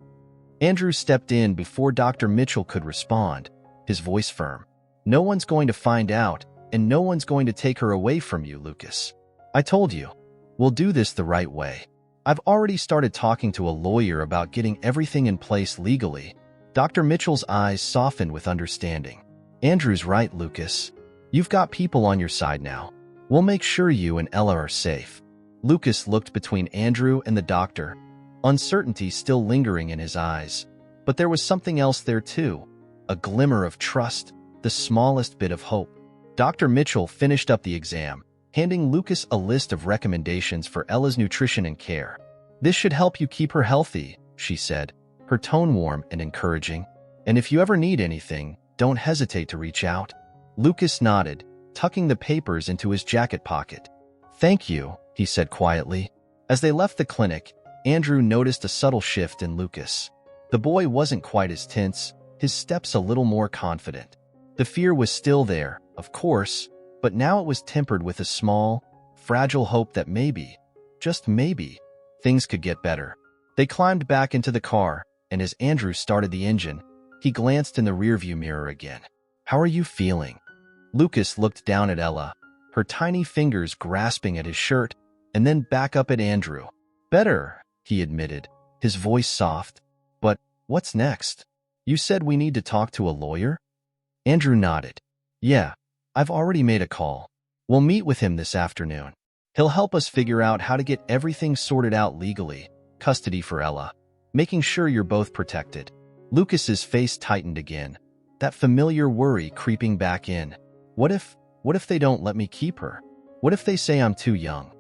Andrew stepped in before Dr. Mitchell could respond, his voice firm. "No one's going to find out, and no one's going to take her away from you, Lucas. I told you, we'll do this the right way. I've already started talking to a lawyer about getting everything in place legally." Dr. Mitchell's eyes softened with understanding. "Andrew's right, Lucas. You've got people on your side now. We'll make sure you and Ella are safe." Lucas looked between Andrew and the doctor, uncertainty still lingering in his eyes. But there was something else there too, a glimmer of trust, the smallest bit of hope. Dr. Mitchell finished up the exam, handing Lucas a list of recommendations for Ella's nutrition and care. "This should help you keep her healthy," she said, her tone warm and encouraging. "And if you ever need anything, don't hesitate to reach out." Lucas nodded, tucking the papers into his jacket pocket. "Thank you," he said quietly. As they left the clinic, Andrew noticed a subtle shift in Lucas. The boy wasn't quite as tense, his steps a little more confident. The fear was still there, of course, but now it was tempered with a small, fragile hope that maybe, just maybe, things could get better. They climbed back into the car, and as Andrew started the engine, he glanced in the rearview mirror again. "How are you feeling?" Lucas looked down at Ella, her tiny fingers grasping at his shirt, and then back up at Andrew. "Better," he admitted, his voice soft. "But what's next? You said we need to talk to a lawyer?" Andrew nodded. "Yeah, I've already made a call. We'll meet with him this afternoon. He'll help us figure out how to get everything sorted out legally, custody for Ella, making sure you're both protected." Lucas's face tightened again, that familiar worry creeping back in. What if they don't let me keep her? What if they say I'm too young?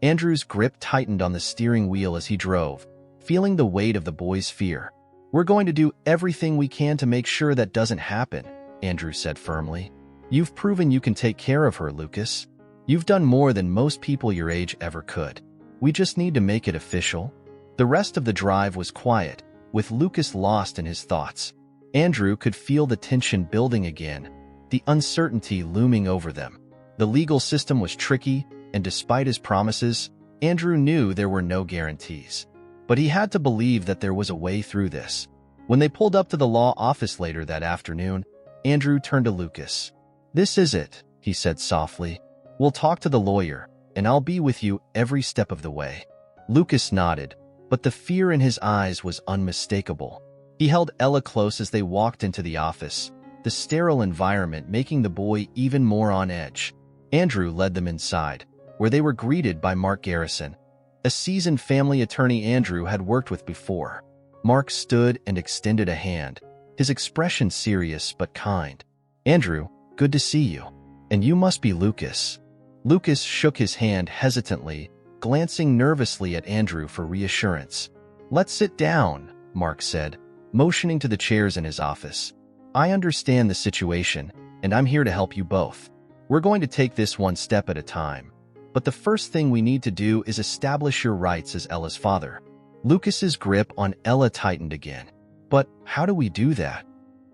Andrew's grip tightened on the steering wheel as he drove, feeling the weight of the boy's fear. "We're going to do everything we can to make sure that doesn't happen," Andrew said firmly. "You've proven you can take care of her, Lucas. You've done more than most people your age ever could. We just need to make it official." The rest of the drive was quiet, with Lucas lost in his thoughts. Andrew could feel the tension building again, the uncertainty looming over them. The legal system was tricky, and despite his promises, Andrew knew there were no guarantees. But he had to believe that there was a way through this. When they pulled up to the law office later that afternoon, Andrew turned to Lucas. "This is it," he said softly. "We'll talk to the lawyer, and I'll be with you every step of the way." Lucas nodded, but the fear in his eyes was unmistakable. He held Ella close as they walked into the office, the sterile environment making the boy even more on edge. Andrew led them inside, where they were greeted by Mark Garrison, a seasoned family attorney Andrew had worked with before. Mark stood and extended a hand, his expression serious but kind. "Andrew, good to see you. And you must be Lucas." Lucas shook his hand hesitantly, glancing nervously at Andrew for reassurance. "Let's sit down," Mark said, motioning to the chairs in his office. "I understand the situation, and I'm here to help you both. We're going to take this one step at a time. But the first thing we need to do is establish your rights as Ella's father." Lucas's grip on Ella tightened again. "But how do we do that?"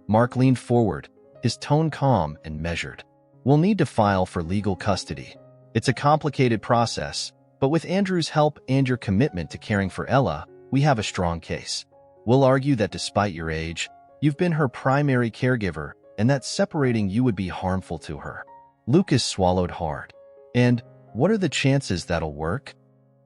Mark leaned forward, his tone calm and measured. "We'll need to file for legal custody. It's a complicated process, but with Andrew's help and your commitment to caring for Ella, we have a strong case. We'll argue that despite your age, you've been her primary caregiver and that separating you would be harmful to her." Lucas swallowed hard. "And what are the chances that'll work?"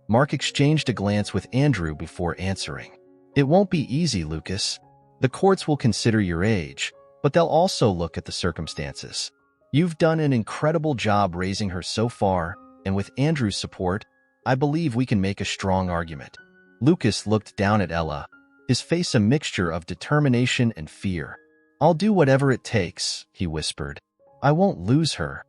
Mark exchanged a glance with Andrew before answering. "It won't be easy, Lucas. The courts will consider your age, but they'll also look at the circumstances. You've done an incredible job raising her so far, and with Andrew's support, I believe we can make a strong argument." Lucas looked down at Ella, his face a mixture of determination and fear. "I'll do whatever it takes," he whispered. "I won't lose her."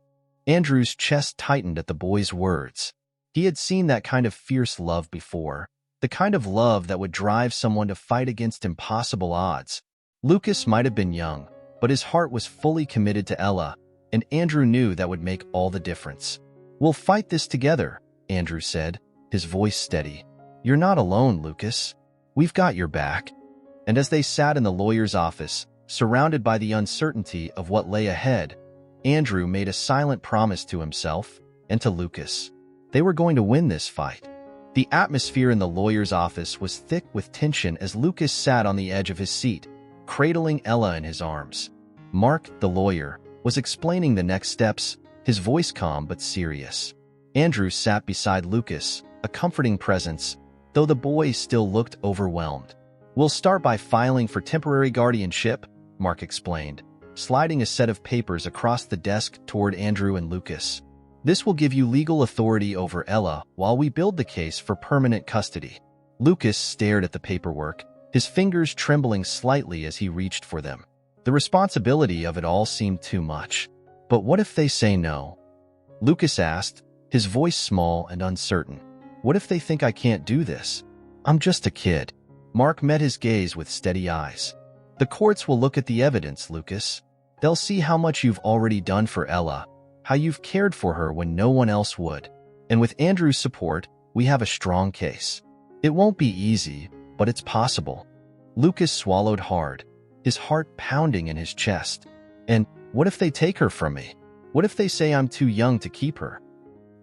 Andrew's chest tightened at the boy's words. He had seen that kind of fierce love before, the kind of love that would drive someone to fight against impossible odds. Lucas might have been young, but his heart was fully committed to Ella, and Andrew knew that would make all the difference. "We'll fight this together," Andrew said, his voice steady. "You're not alone, Lucas. We've got your back." And as they sat in the lawyer's office, surrounded by the uncertainty of what lay ahead, Andrew made a silent promise to himself and to Lucas. They were going to win this fight. The atmosphere in the lawyer's office was thick with tension as Lucas sat on the edge of his seat, cradling Ella in his arms. Mark, the lawyer, was explaining the next steps, his voice calm but serious. Andrew sat beside Lucas, a comforting presence, though the boy still looked overwhelmed. "We'll start by filing for temporary guardianship," Mark explained, sliding a set of papers across the desk toward Andrew and Lucas. "This will give you legal authority over Ella while we build the case for permanent custody." Lucas stared at the paperwork, his fingers trembling slightly as he reached for them. The responsibility of it all seemed too much. "But what if they say no?" Lucas asked, his voice small and uncertain. "What if they think I can't do this? I'm just a kid." Mark met his gaze with steady eyes. "The courts will look at the evidence, Lucas. They'll see how much you've already done for Ella, how you've cared for her when no one else would. And with Andrew's support, we have a strong case. It won't be easy, but it's possible." Lucas swallowed hard, his heart pounding in his chest. "And what if they take her from me? What if they say I'm too young to keep her?"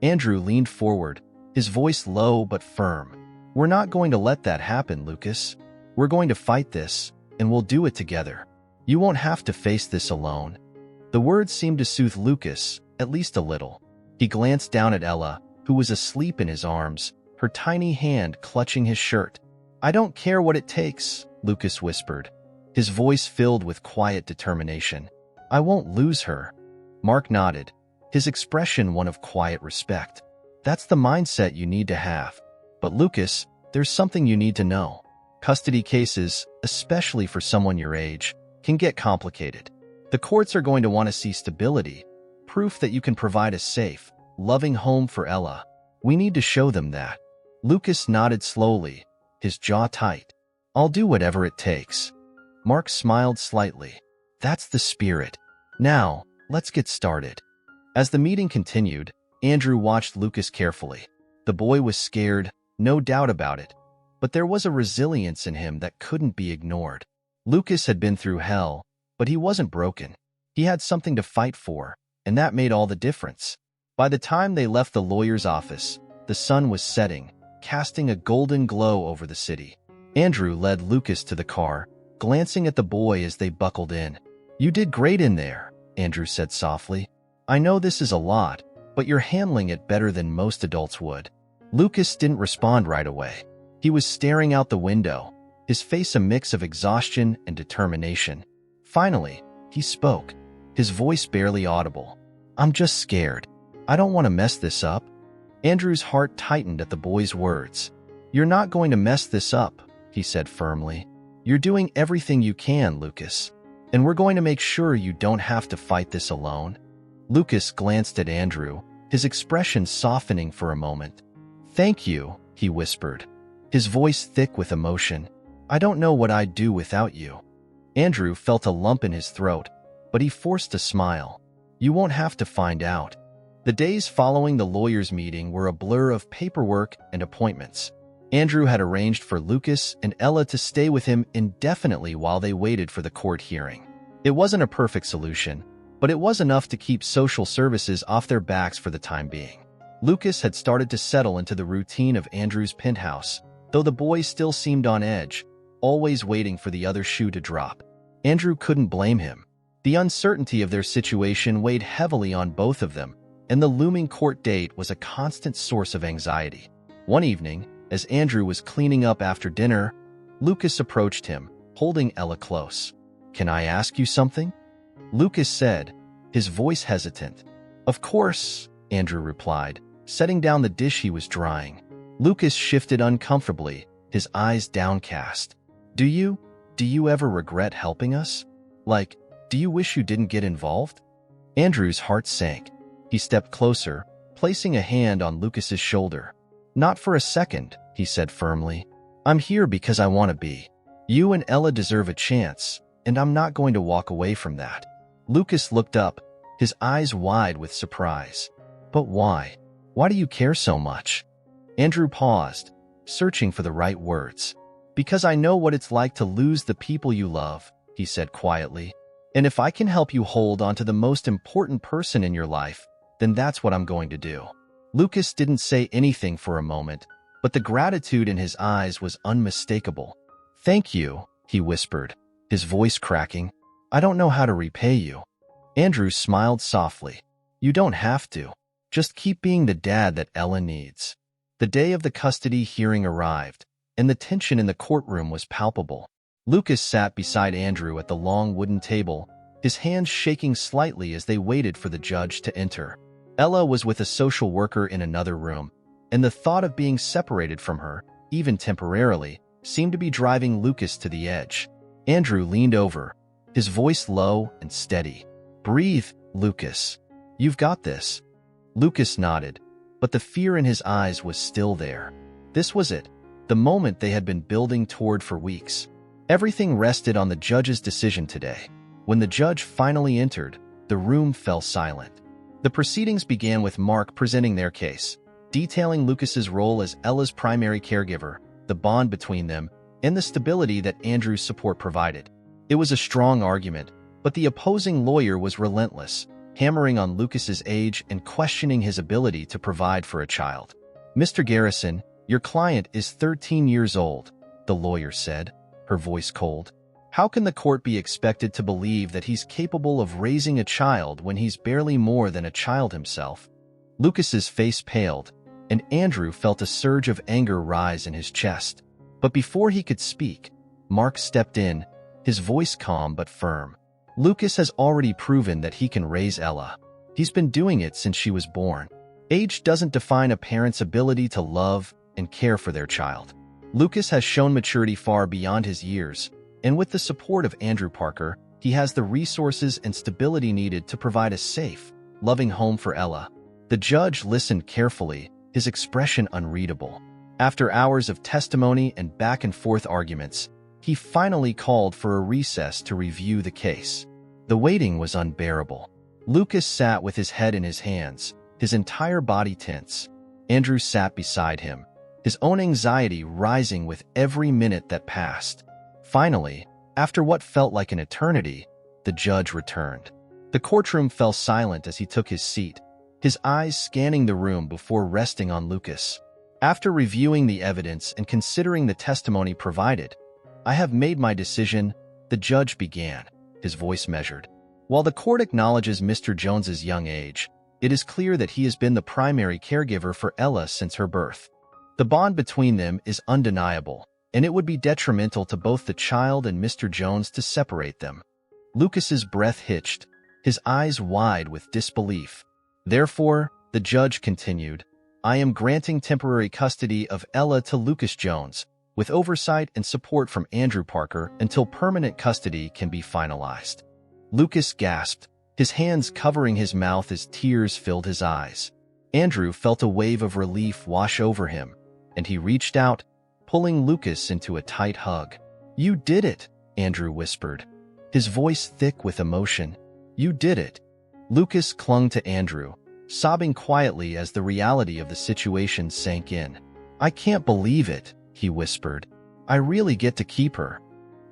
Andrew leaned forward, his voice low but firm. "We're not going to let that happen, Lucas. We're going to fight this, and we'll do it together. You won't have to face this alone." The words seemed to soothe Lucas, at least a little. He glanced down at Ella, who was asleep in his arms, her tiny hand clutching his shirt. "I don't care what it takes," Lucas whispered, his voice filled with quiet determination. "I won't lose her." Mark nodded, his expression one of quiet respect. "That's the mindset you need to have. But Lucas, there's something you need to know. Custody cases, especially for someone your age, can get complicated. The courts are going to want to see stability, proof that you can provide a safe, loving home for Ella. We need to show them that." Lucas nodded slowly, his jaw tight. "I'll do whatever it takes." Mark smiled slightly. "That's the spirit. Now, let's get started." As the meeting continued, Andrew watched Lucas carefully. The boy was scared, no doubt about it, but there was a resilience in him that couldn't be ignored. Lucas had been through hell, but he wasn't broken. He had something to fight for, and that made all the difference. By the time they left the lawyer's office, the sun was setting, casting a golden glow over the city. Andrew led Lucas to the car, glancing at the boy as they buckled in. "You did great in there," Andrew said softly. "I know this is a lot, but you're handling it better than most adults would." Lucas didn't respond right away. He was staring out the window, his face a mix of exhaustion and determination. Finally, he spoke, his voice barely audible. "I'm just scared. I don't want to mess this up." Andrew's heart tightened at the boy's words. "You're not going to mess this up," he said firmly. "You're doing everything you can, Lucas, and we're going to make sure you don't have to fight this alone." Lucas glanced at Andrew, his expression softening for a moment. "Thank you," he whispered, his voice thick with emotion. "I don't know what I'd do without you." Andrew felt a lump in his throat, but he forced a smile. "You won't have to find out." The days following the lawyer's meeting were a blur of paperwork and appointments. Andrew had arranged for Lucas and Ella to stay with him indefinitely while they waited for the court hearing. It wasn't a perfect solution, but it was enough to keep social services off their backs for the time being. Lucas had started to settle into the routine of Andrew's penthouse, though the boy still seemed on edge, always waiting for the other shoe to drop. Andrew couldn't blame him. The uncertainty of their situation weighed heavily on both of them, and the looming court date was a constant source of anxiety. One evening, as Andrew was cleaning up after dinner, Lucas approached him, holding Ella close. "Can I ask you something?" Lucas said, his voice hesitant. "Of course," Andrew replied, setting down the dish he was drying. Lucas shifted uncomfortably, his eyes downcast. Do you ever regret helping us? Like, do you wish you didn't get involved?" Andrew's heart sank. He stepped closer, placing a hand on Lucas's shoulder. "Not for a second," he said firmly. "I'm here because I want to be. You and Ella deserve a chance, and I'm not going to walk away from that." Lucas looked up, his eyes wide with surprise. "But why? Why do you care so much?" Andrew paused, searching for the right words. "Because I know what it's like to lose the people you love," he said quietly. "And if I can help you hold on to the most important person in your life, then that's what I'm going to do." Lucas didn't say anything for a moment, but the gratitude in his eyes was unmistakable. "Thank you," he whispered, his voice cracking. "I don't know how to repay you." Andrew smiled softly. "You don't have to. Just keep being the dad that Ella needs." The day of the custody hearing arrived, and the tension in the courtroom was palpable. Lucas sat beside Andrew at the long wooden table, his hands shaking slightly as they waited for the judge to enter. Ella was with a social worker in another room, and the thought of being separated from her, even temporarily, seemed to be driving Lucas to the edge. Andrew leaned over, his voice low and steady. "Breathe, Lucas. You've got this." Lucas nodded, but the fear in his eyes was still there. This was it, the moment they had been building toward for weeks. Everything rested on the judge's decision today. When the judge finally entered, the room fell silent. The proceedings began with Mark presenting their case, detailing Lucas's role as Ella's primary caregiver, the bond between them, and the stability that Andrew's support provided. It was a strong argument, but the opposing lawyer was relentless, hammering on Lucas's age and questioning his ability to provide for a child. "Mr. Garrison, your client is 13 years old," the lawyer said, her voice cold. "How can the court be expected to believe that he's capable of raising a child when he's barely more than a child himself?" Lucas's face paled, and Andrew felt a surge of anger rise in his chest. But before he could speak, Mark stepped in, his voice calm but firm. "Lucas has already proven that he can raise Ella. He's been doing it since she was born. Age doesn't define a parent's ability to love and care for their child. Lucas has shown maturity far beyond his years, and with the support of Andrew Parker, he has the resources and stability needed to provide a safe, loving home for Ella." The judge listened carefully, his expression unreadable. After hours of testimony and back-and-forth arguments, he finally called for a recess to review the case. The waiting was unbearable. Lucas sat with his head in his hands, his entire body tense. Andrew sat beside him, his own anxiety rising with every minute that passed. Finally, After what felt like an eternity, the judge returned. The courtroom fell silent as he took his seat, his eyes scanning the room before resting on Lucas. After reviewing the evidence and considering the testimony provided, "I have made my decision," the judge began, his voice measured. While the court acknowledges Mr. Jones's young age, it is clear that he has been the primary caregiver for Ella since her birth. The bond between them is undeniable, and it would be detrimental to both the child and Mr. Jones to separate them. Lucas's breath hitched, his eyes wide with disbelief. Therefore, the judge continued, "I am granting temporary custody of Ella to Lucas Jones, with oversight and support from Andrew Parker until permanent custody can be finalized." Lucas gasped, his hands covering his mouth as tears filled his eyes. Andrew felt a wave of relief wash over him, and he reached out, pulling Lucas into a tight hug. "You did it," Andrew whispered, his voice thick with emotion. "You did it." Lucas clung to Andrew, sobbing quietly as the reality of the situation sank in. "I can't believe it," he whispered. "I really get to keep her."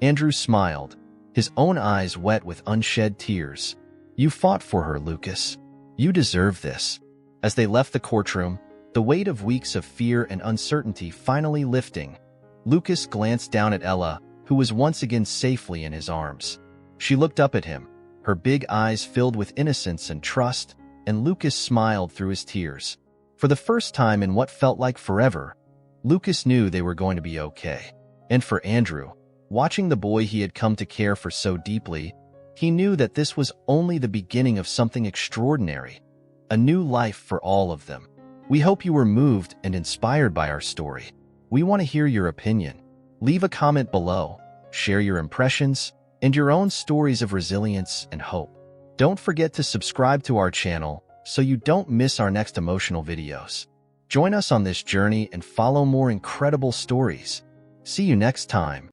Andrew smiled, his own eyes wet with unshed tears. "You fought for her, Lucas. You deserve this." As they left the courtroom, the weight of weeks of fear and uncertainty finally lifting, Lucas glanced down at Ella, who was once again safely in his arms. She looked up at him, her big eyes filled with innocence and trust, and Lucas smiled through his tears. For the first time in what felt like forever, Lucas knew they were going to be okay. And for Andrew, watching the boy he had come to care for so deeply, he knew that this was only the beginning of something extraordinary, a new life for all of them. We hope you were moved and inspired by our story. We want to hear your opinion. Leave a comment below, share your impressions, and your own stories of resilience and hope. Don't forget to subscribe to our channel so you don't miss our next emotional videos. Join us on this journey and follow more incredible stories. See you next time.